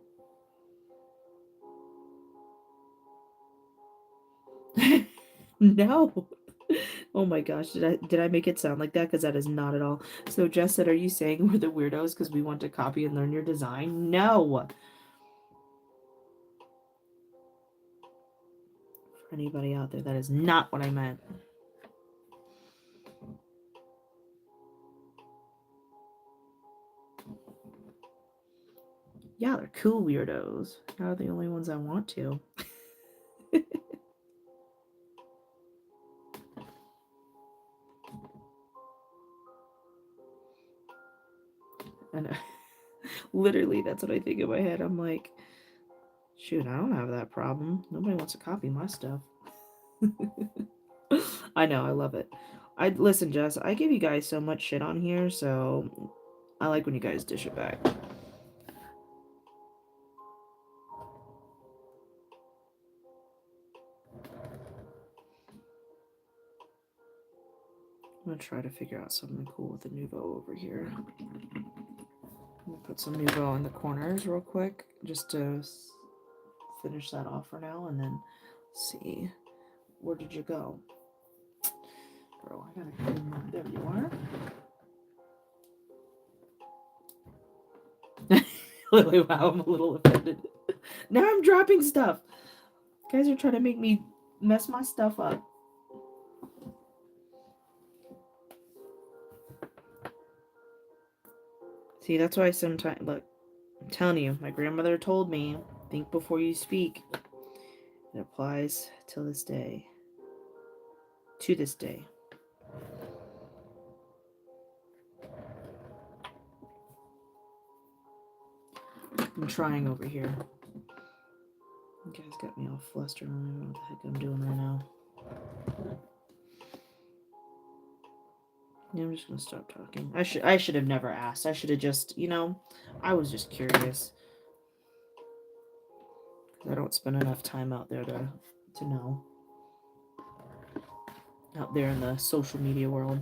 No. Oh my gosh, did I make it sound like that? Because that is not at all. So Jess said, are you saying we're the weirdos because we want to copy and learn your design? No. For anybody out there, that is not what I meant. Yeah, they're cool weirdos. They're the only ones I want to. And literally, that's what I think in my head. I'm like, shoot, I don't have that problem. Nobody wants to copy my stuff. I know, I love it. Listen, Jess, I give you guys so much shit on here, so I like when you guys dish it back. I'm gonna try to figure out something cool with the Nuvo over here. I'm gonna put some Nuvo in the corners real quick, just to finish that off for now, and then see. Where did you go? Bro, I gotta clean my... There you are. Lily, wow, I'm a little offended. Now I'm dropping stuff. You guys are trying to make me mess my stuff up. See, that's why sometimes, look, I'm telling you, my grandmother told me, think before you speak. It applies till this day. To this day. I'm trying over here. You guys got me all flustered. I don't know what the heck I'm doing right now. Yeah, I'm just gonna stop talking. I should have never asked. I should have just, I was just curious. I don't spend enough time out there to know. Out there in the social media world.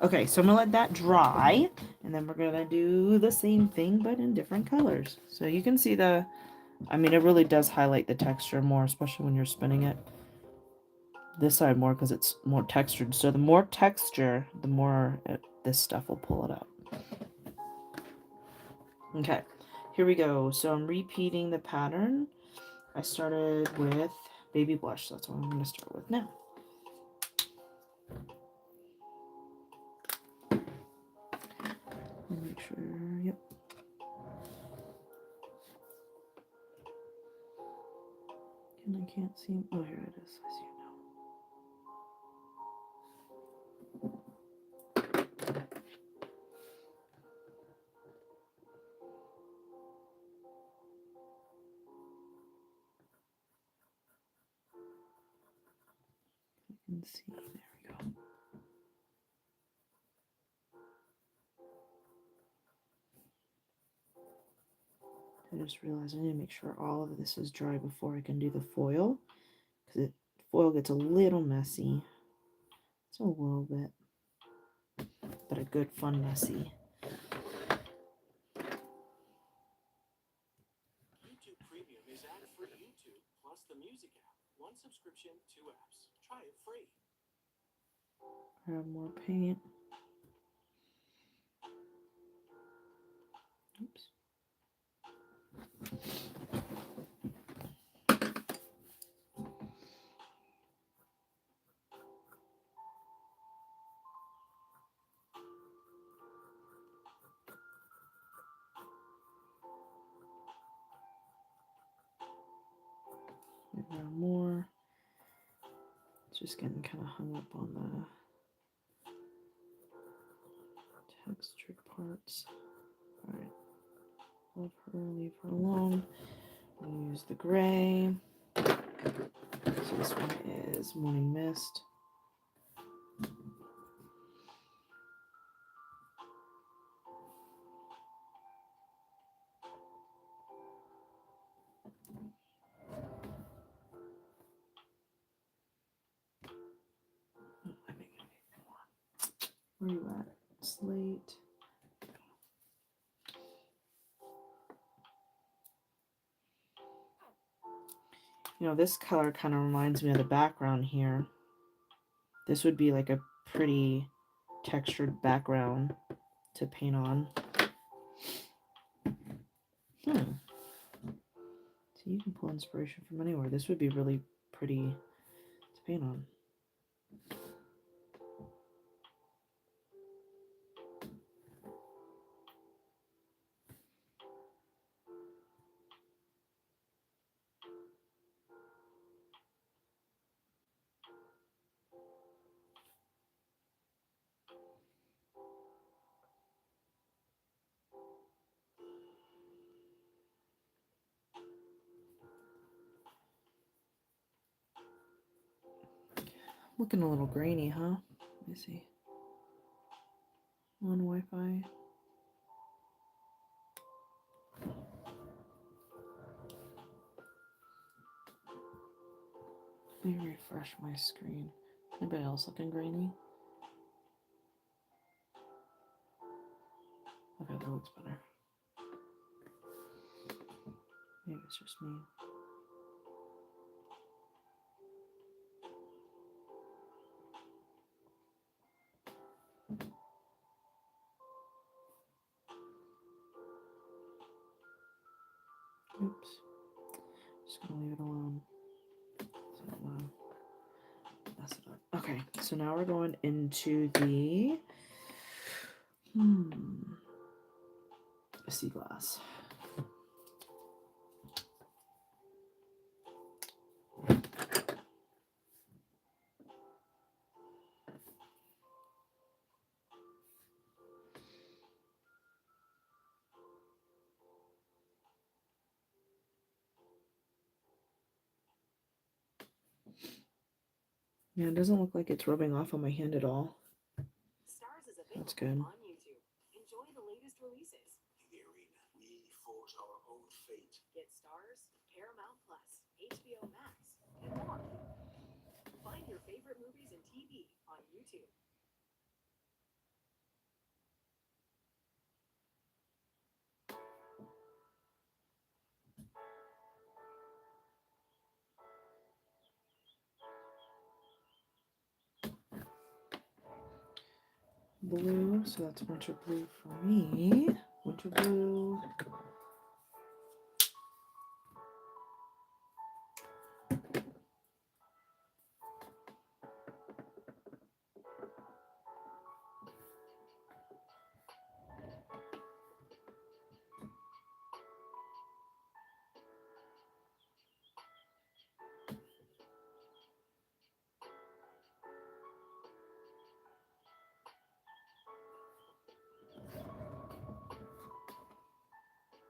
Okay, so I'm gonna let that dry, and then we're gonna do the same thing but in different colors. So you can see it really does highlight the texture more, especially when you're spinning it. This side more because it's more textured. So the more texture, the more this stuff will pull it up. Okay, here we go. So I'm repeating the pattern. I started with baby blush. So that's what I'm going to start with now. Make sure, yep. And I can't see. Oh, here it is. I see it now. I can see. There we go. I just realized I need to make sure all of this is dry before I can do the foil, because the foil gets a little messy. It's a little bit, but a good fun messy. YouTube Premium is ad-free YouTube plus the music app. One subscription, 2 apps. Try it free. Grab more paint. Oops. Grab more. It's just getting kind of hung up on the textured parts. All right. Love her, leave her alone. We'll use the gray. So this one is Morning Mist. Where are you at? Slate. This color kind of reminds me of the background here. This would be like a pretty textured background to paint on. So you can pull inspiration from anywhere. This would be really pretty to paint on. Looking a little grainy, huh? Let me see. On Wi-Fi. Let me refresh my screen. Anybody else looking grainy? Okay, that looks better. Maybe it's just me. Oops. Just gonna leave it alone. Mess it up. Okay, so now we're going into the sea glass. Yeah, it doesn't look like it's rubbing off on my hand at all. Stars That's good. On YouTube. Enjoy the latest releases. In the arena, we forge our own fate. Get Stars, Paramount Plus, HBO Max, and more. Find your favorite movies and TV on YouTube. Blue, so that's winter blue for me. Winter blue.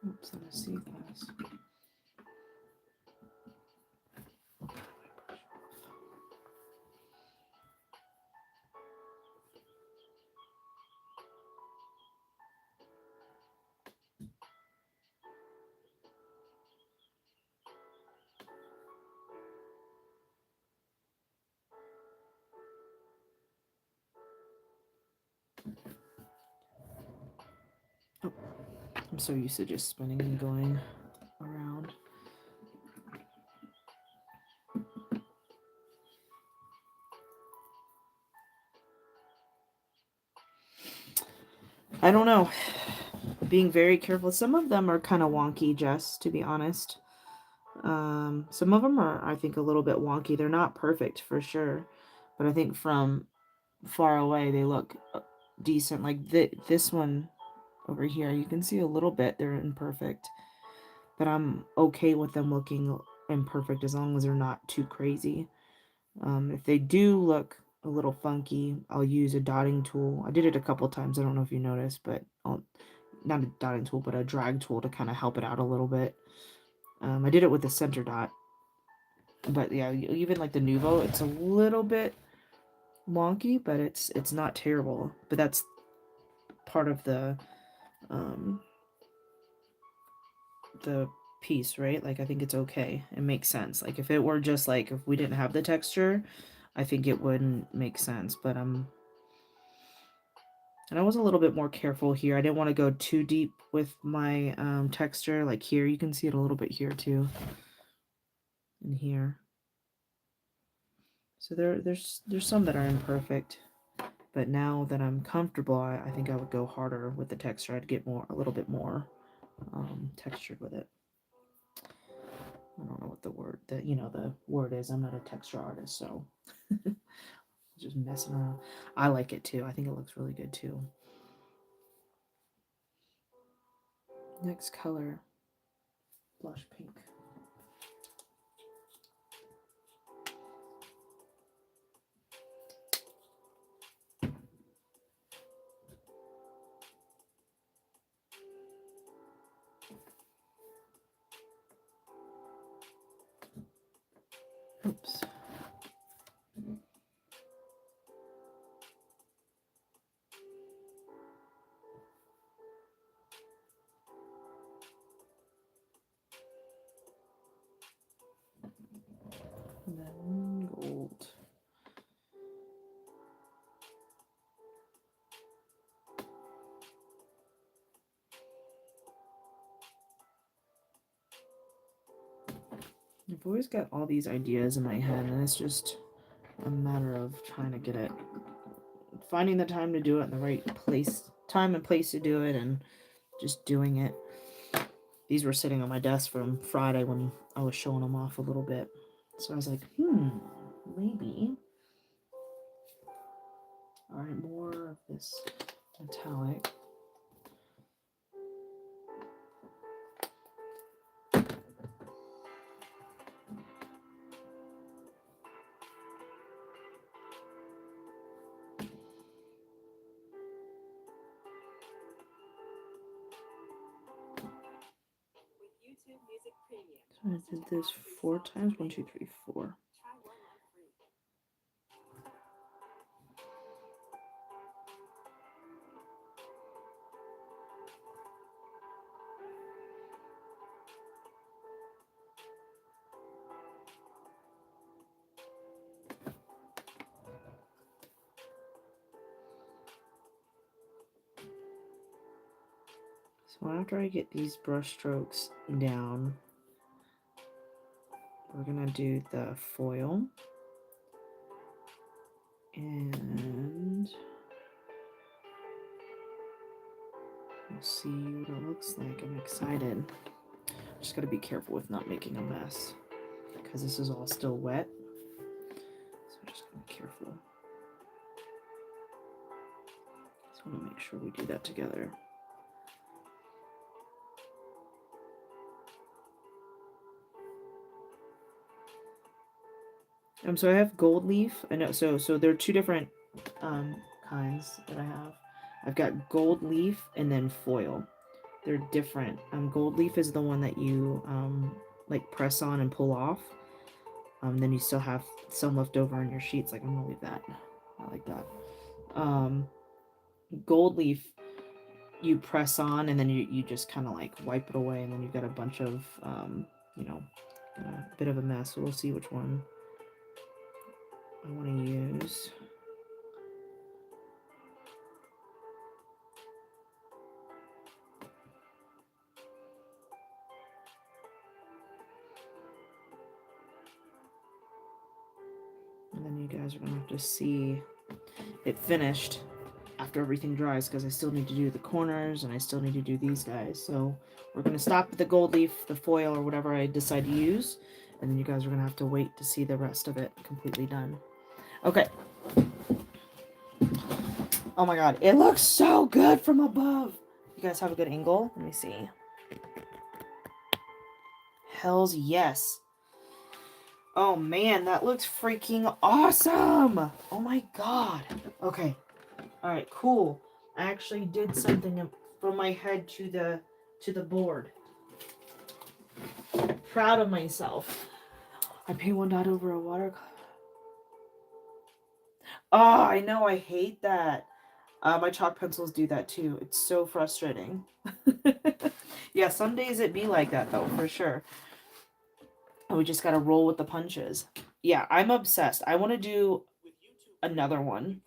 Oops, let me see this. Oh, I'm so used to just spinning and going around. I don't know. Being very careful. Some of them are kind of wonky, Jess, to be honest. Some of them are, I think, a little bit wonky. They're not perfect for sure, but I think from far away they look decent. Like this one over here, you can see a little bit they're imperfect, but I'm okay with them looking imperfect as long as they're not too crazy. If they do look a little funky, I'll use a dotting tool. I did it a couple times. I don't know if you noticed, but not a dotting tool, but a drag tool to kind of help it out a little bit. I did it with the center dot, but yeah, even like the Nuvo, it's a little bit wonky, but it's not terrible. But that's part of the piece, right? Like I think it's okay. It makes sense. Like if it were just like if we didn't have the texture, I think it wouldn't make sense. But and I was a little bit more careful here. I didn't want to go too deep with my texture. Like here, you can see it a little bit here too, and here. So there's some that are imperfect, but now that I'm comfortable, I think I would go harder with the texture. I'd get a little bit more textured with it. I don't know what the word is. I'm not a texture artist, so just messing around. I like it too. I think it looks really good too. Next color, blush pink. Oops. And then gold. I've always got all these ideas in my head, and it's just a matter of trying to get it, finding the time to do it in the right time and place to do it, and just doing it. These were sitting on my desk from Friday when I was showing them off a little bit. So I was like, maybe. All right, more of this metallic. With YouTube Music Premium. So I did this 4 times. 1, 2, 3, 4. Try one month free. So after I get these brush strokes down, we're gonna do the foil. And we'll see what it looks like. I'm excited. Just gotta be careful with not making a mess because this is all still wet. So I'm just gonna be careful. Just want to make sure we do that together. So I have gold leaf. I know. So there are two different kinds that I have. I've got gold leaf and then foil. They're different. Gold leaf is the one that you like press on and pull off. Then you still have some left over on your sheets. Like I'm gonna leave that. I like that. Gold leaf, you press on and then you just kind of like wipe it away, and then you've got a bunch of you know, a bit of a mess. So we'll see which one I want to use. And then you guys are gonna have to see it finished after everything dries, because I still need to do the corners and I still need to do these guys. So we're gonna stop at the gold leaf, the foil, or whatever I decide to use, and then you guys are gonna have to wait to see the rest of it completely done. Okay. Oh my god, it looks so good from above. You guys have a good angle? Let me see. Hells yes. Oh man, that looks freaking awesome. Oh my god. Okay. All right, cool. I actually did something from my head to the board. Proud of myself. I paint one dot over a watercolor. Oh, I know. I hate that. My chalk pencils do that too. It's so frustrating. Yeah, some days it be like that though, for sure. We just gotta roll with the punches. Yeah, I'm obsessed. I want to do another one.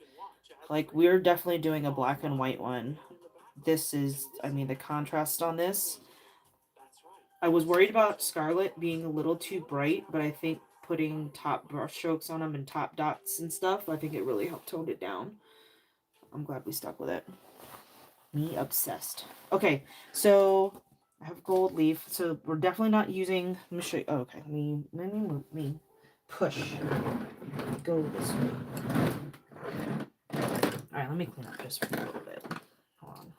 Like, we're definitely doing a black and white one. This is, I mean, the contrast on this. I was worried about Scarlet being a little too bright, but I think putting top brush strokes on them and top dots and stuff, I think it really helped tone it down. I'm glad we stuck with it. Me obsessed. Okay, so I have gold leaf. So we're definitely not using. Let me show you. Oh, okay, let me move. Me push. Go this way. All right, let me clean up just for a little bit. Hold on,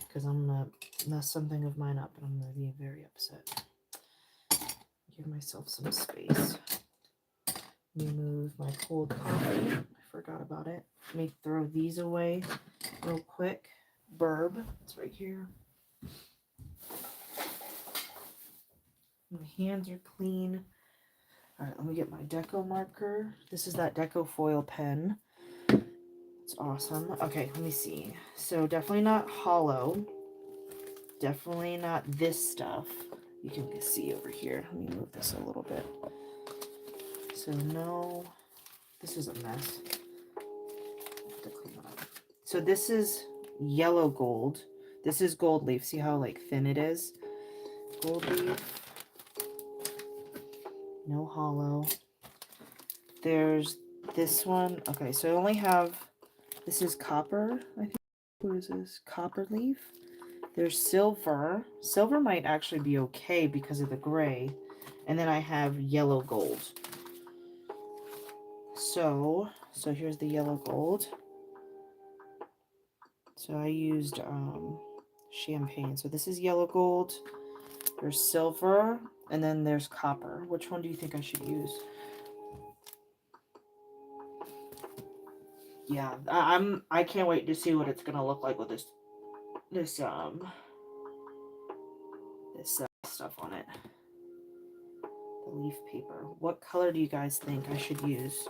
because I'm gonna mess something of mine up, and I'm gonna be very upset. Give myself some space. Let me move my cold coffee. I forgot about it. Let me throw these away real quick. Burb, it's right here. My hands are clean. All right, let me get my deco marker. This is that deco foil pen. It's awesome. Okay, let me see. So definitely not hollow. Definitely not this stuff. You can see over here. Let me move this a little bit. So no, this is a mess. I have to clean that up. So this is yellow gold. This is gold leaf. See how like thin it is? Gold leaf. No hollow. There's this one. Okay, so I only have, this is copper, I think. What is this? Copper leaf. There's silver. Silver might actually be okay because of the gray. And then I have yellow gold. So here's the yellow gold. So I used champagne. So this is yellow gold. There's silver, and then there's copper. Which one do you think I should use? Yeah, I can't wait to see what it's gonna look like with this stuff on it. The leaf paper. What color do you guys think I should use?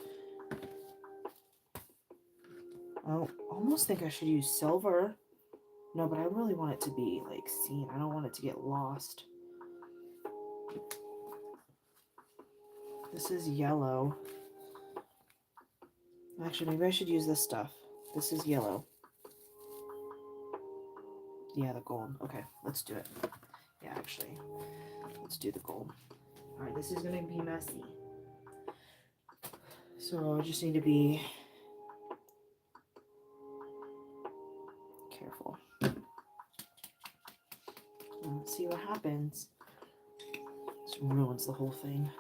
I almost think I should use silver. No, but I really want it to be like seen. I don't want it to get lost. This is yellow. Actually, maybe I should use this stuff. This is yellow. Yeah, the gold. Okay, let's do it. Yeah, actually, let's do the gold. All right, this is gonna be messy. So I just need to be careful. Let's see what happens. This ruins the whole thing.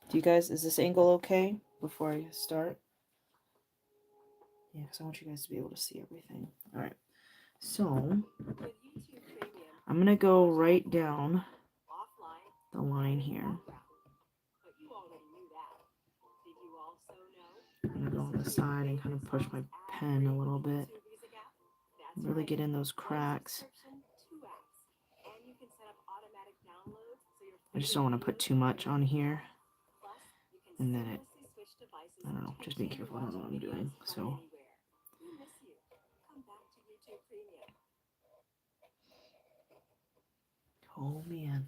Do you guys, is this angle okay before I start? Yeah, because I want you guys to be able to see everything. All right, so With YouTube Premium, I'm gonna go right down offline, the line here. but you already knew that. Did you also know? I'm gonna go on the side and kind of push my pen a little bit. Really get in those cracks. I just don't want to put too much on here. And then it, I don't know, just be careful. I don't know what I'm doing. So, oh man,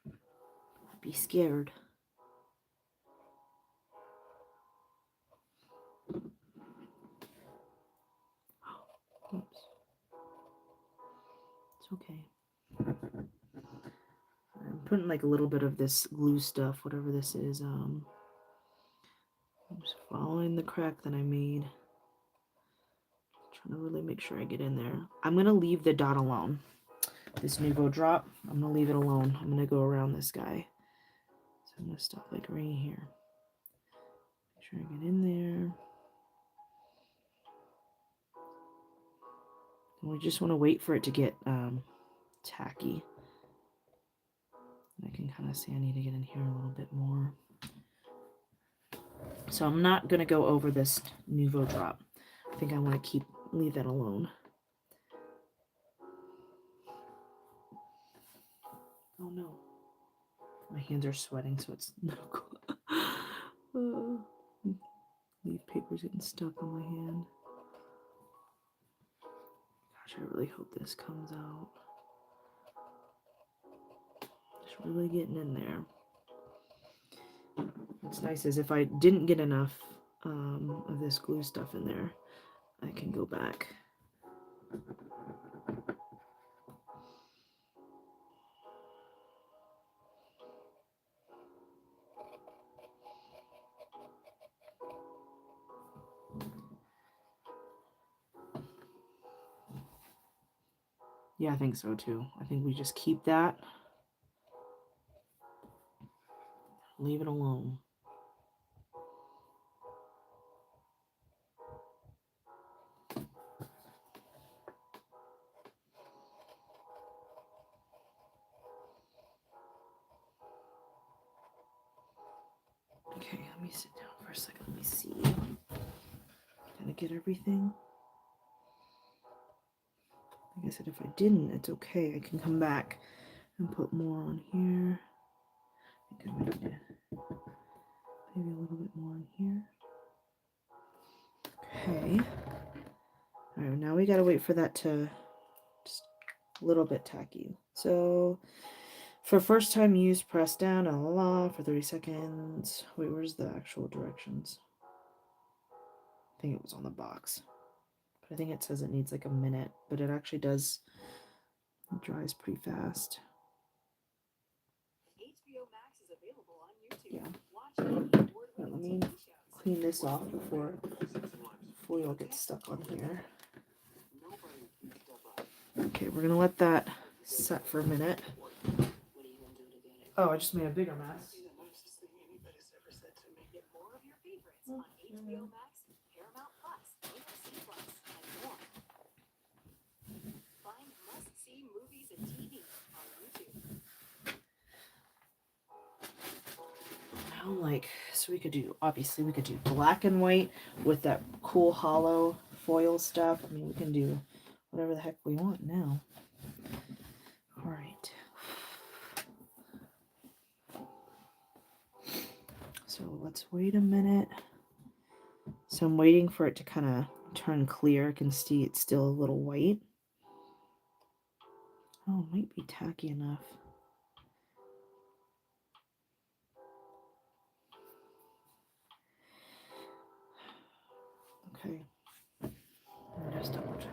I'd be scared. Oops. It's okay. I'm putting like a little bit of this glue stuff, whatever this is. I'm just following the crack that I made. Trying to really make sure I get in there. I'm going to leave the dot alone. This Nuvo drop, I'm going to leave it alone. I'm going to go around this guy. So I'm going to stop like right here. Make sure I get in there. And we just want to wait for it to get tacky. I can kind of see I need to get in here a little bit more. So I'm not going to go over this Nuvo drop. I think I want to leave that alone. Oh no. My hands are sweating, so it's no good. Leaf paper's getting stuck on my hand. Gosh, I really hope this comes out. Just really getting in there. What's nice is if I didn't get enough of this glue stuff in there, I can go back. Yeah, I think so too. I think we just keep that. Leave it alone. Okay, let me sit down for a second. Let me see. Did I get everything? Like I said, if I didn't, it's okay. I can come back and put more on here. I think I might need maybe a little bit more on here. Okay. All right, now we gotta wait for that to just a little bit tacky. So for first time use, press down for 30 seconds. Wait, where's the actual directions? I think it was on the box. But I think it says it needs like a minute, but it actually does. It dries pretty fast. HBO Max is available on YouTube. Yeah. Watch Let me clean this off before foil gets stuck on here. Okay, we're gonna let that set for a minute. Oh, I just made a bigger mess. Get more of your favorites on HBO Max, Paramount Plus, AMC Plus, and more. Find must-see movies and TV on YouTube. Now, like, so we could do, obviously, we could do black and white with that cool hollow foil stuff. I mean, we can do whatever the heck we want now. All right. So let's wait a minute. So I'm waiting for it to kind of turn clear. I can see it's still a little white. Oh, it might be tacky enough. Okay. Let me just double check.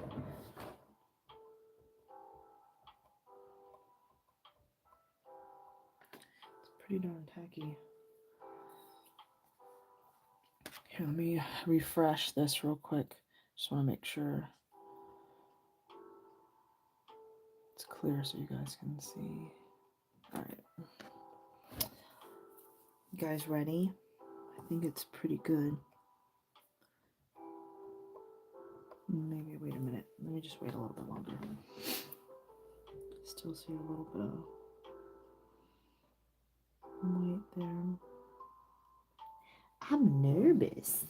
It's pretty darn tacky. Here, let me refresh this real quick. Just want to make sure it's clear so you guys can see. All right. You guys ready? I think it's pretty good. Maybe wait a minute. Let me just wait a little bit longer. Still see a little bit of white there. I'm nervous.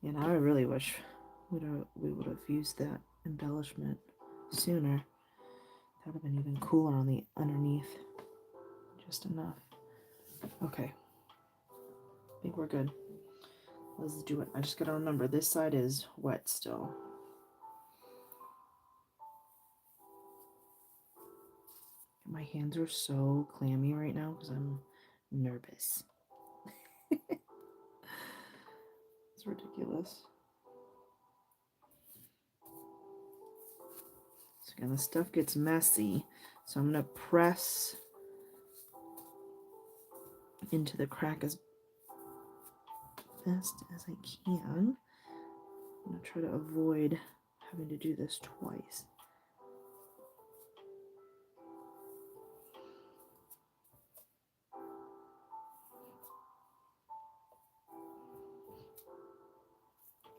And I really wish we would have used that embellishment sooner. That would have been even cooler on the underneath. Just enough. Okay. I think we're good. Let's do it. I just gotta remember this side is wet still. My hands are so clammy right now because I'm nervous. It's ridiculous. So again, the stuff gets messy. So I'm gonna press into the crack as best as I can. I'm gonna try to avoid having to do this twice.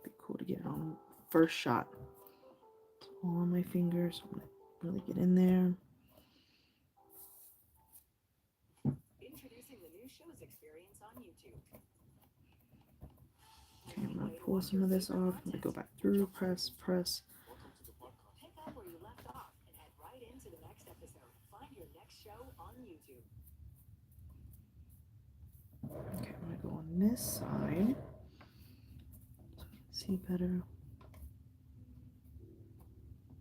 Be cool to get it on first shot. It's all on my fingers. I'm gonna really get in there. Introducing the new shows experience on YouTube. Okay, I'm gonna pull some of this off. I'm gonna go back through, press. Welcome to the podcast. Pick up where you left off and head right into the next episode. Find your next show on YouTube. Okay, I'm gonna go on this side so I can see better.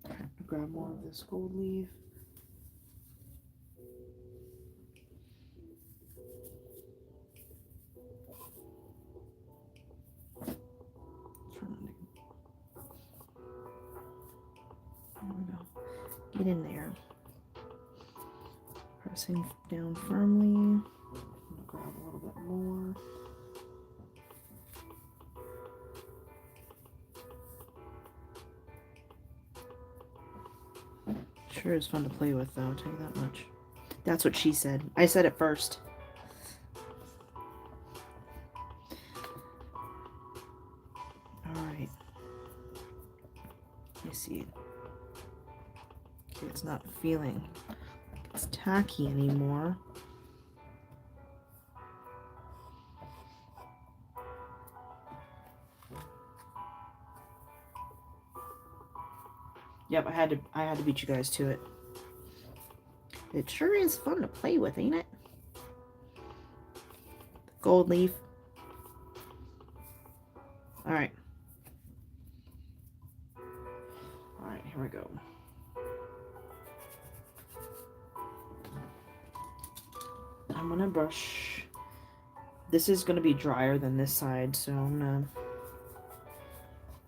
Okay, grab more of this gold leaf. There we go. Get in there. Pressing down firmly. I'm gonna grab a little bit more. Sure is fun to play with, though, I'll tell you that much. That's what she said. I said it first. Alright. I see. Okay, it's not feeling like it's tacky anymore. Yep, I had to beat you guys to it. It sure is fun to play with, ain't it? Gold leaf. Alright. Alright, here we go. I'm gonna brush. This is gonna be drier than this side, so I'm gonna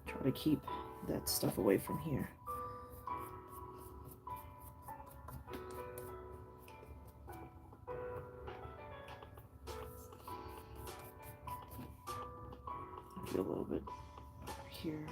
try to keep that stuff away from here. I feel a little bit over here.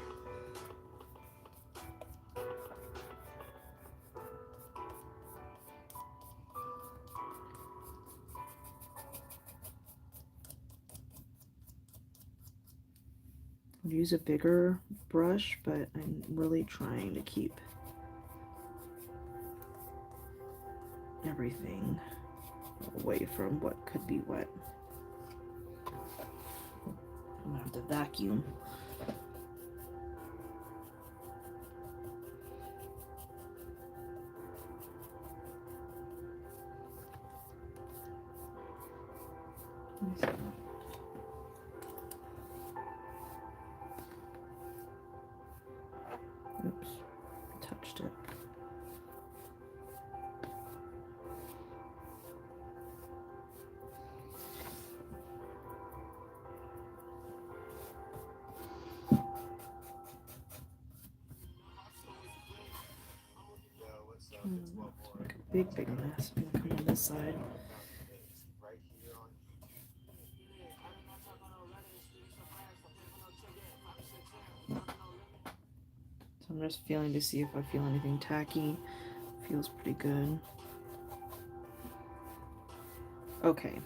I'd use a bigger brush, but I'm really trying to keep everything away from what could be wet. I'm gonna have to vacuum. Let me see. Oops, touched it. Make a big mess. I'm gonna come on this side. So I'm just feeling to see if I feel anything tacky. Feels pretty good. Okay.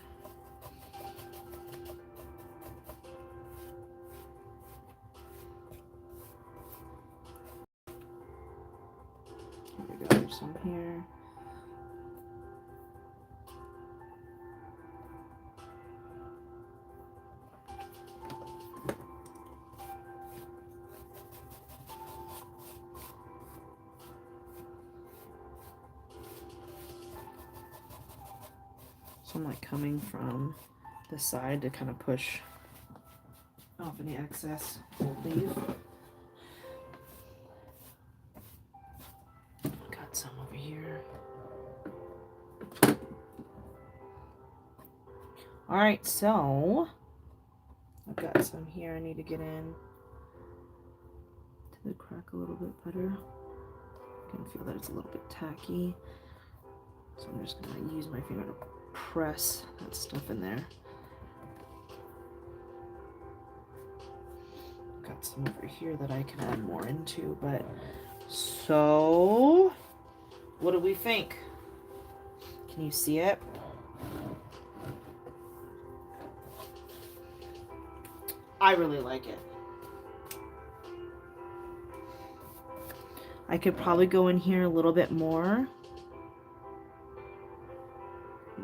Here we go. There's some here. So I'm like coming from the side to kind of push off any excess gold leaf. Got some over here. All right, so I've got some here I need to get in to the crack a little bit better. I can feel that it's a little bit tacky. So I'm just gonna use my finger to press that stuff in there. Got some over here that I can add more into, but so what do we think? Can you see it? I really like it. I could probably go in here a little bit more.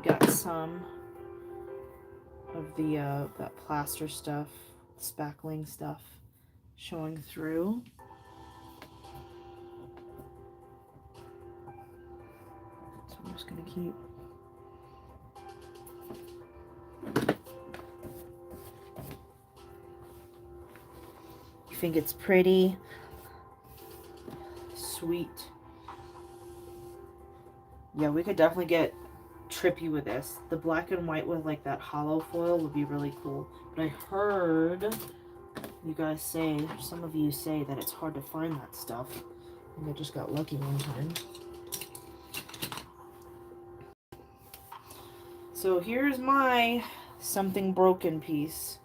Got some of the that plaster stuff, spackling stuff showing through. So I'm just gonna keep You think it's pretty? Sweet. Yeah, we could definitely get trippy with this. The black and white with like that hollow foil would be really cool. But I heard you guys say, some of you say that it's hard to find that stuff. And I just got lucky one time. So here's my something broken piece.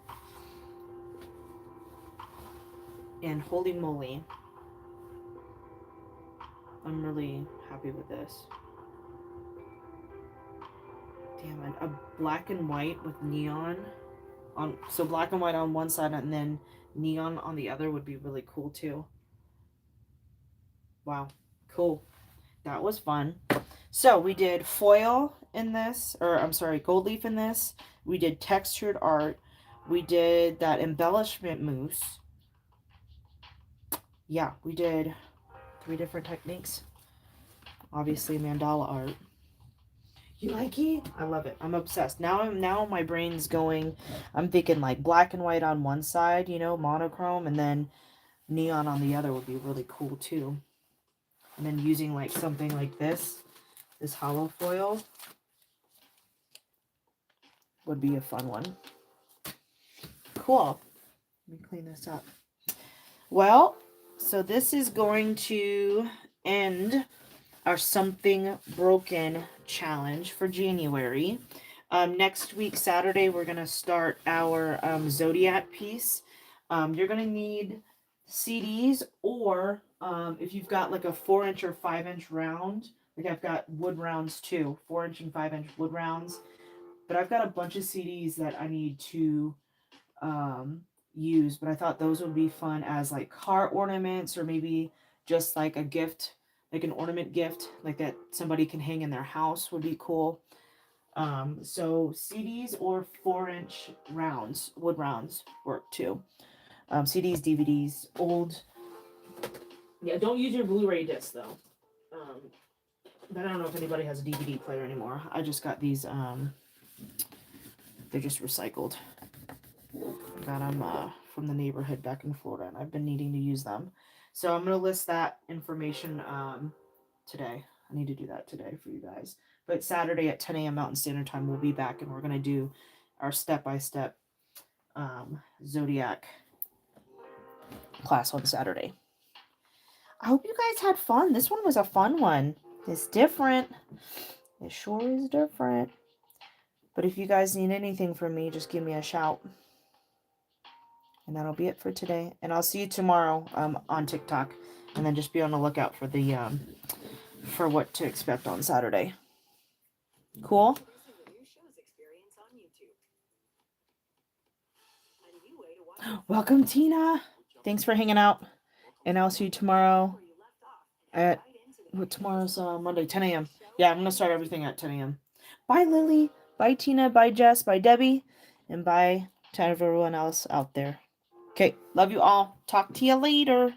And holy moly, I'm really happy with this. Damn it, a black and white with neon on, so black and white on one side and then neon on the other would be really cool too. Wow, cool. That was fun. So we did foil in this, or I'm sorry, gold leaf in this. We did textured art. We did that embellishment mousse. Yeah, we did 3 different techniques. Obviously mandala art. You like it? I love it. I'm obsessed. Now my brain's going, I'm thinking like black and white on one side, you know, monochrome, and then neon on the other would be really cool too. And then using like something like this hollow foil would be a fun one. Cool. Let me clean this up. Well, so this is going to end our Something Broken challenge for January. Next week, Saturday, we're going to start our Zodiac piece. You're going to need CDs, or if you've got like a 4-inch or 5-inch round, like I've got wood rounds too, 4-inch and 5-inch wood rounds. But I've got a bunch of CDs that I need to use, but I thought those would be fun as like car ornaments, or maybe just like a gift, like an ornament gift, like that somebody can hang in their house would be cool. So CDs or 4-inch rounds, wood rounds work too. CDs, DVDs, old. Yeah, don't use your Blu-ray disc though. But I don't know if anybody has a DVD player anymore. I just got these. They're just recycled. I got them from the neighborhood back in Florida, and I've been needing to use them. So I'm going to list that information today. I need to do that today for you guys. But Saturday at 10 a.m. Mountain Standard Time, we'll be back, and we're going to do our step-by-step Zodiac class on Saturday. I hope you guys had fun. This one was a fun one. It's different. It sure is different. But if you guys need anything from me, just give me a shout. And that'll be it for today. And I'll see you tomorrow on TikTok. And then just be on the lookout for the for what to expect on Saturday. Cool? Introducing the new show's experience on YouTube. A new way to watch your Welcome, Tina. Thanks for hanging out. And I'll see you tomorrow where you left off and head at right into the what tomorrow's Monday, 10 a.m. show. Yeah, I'm gonna start everything at 10 a.m. Bye, Lily. Bye, Tina. Bye, Jess. Bye, Debbie. And bye to everyone else out there. Okay, love you all. Talk to you later.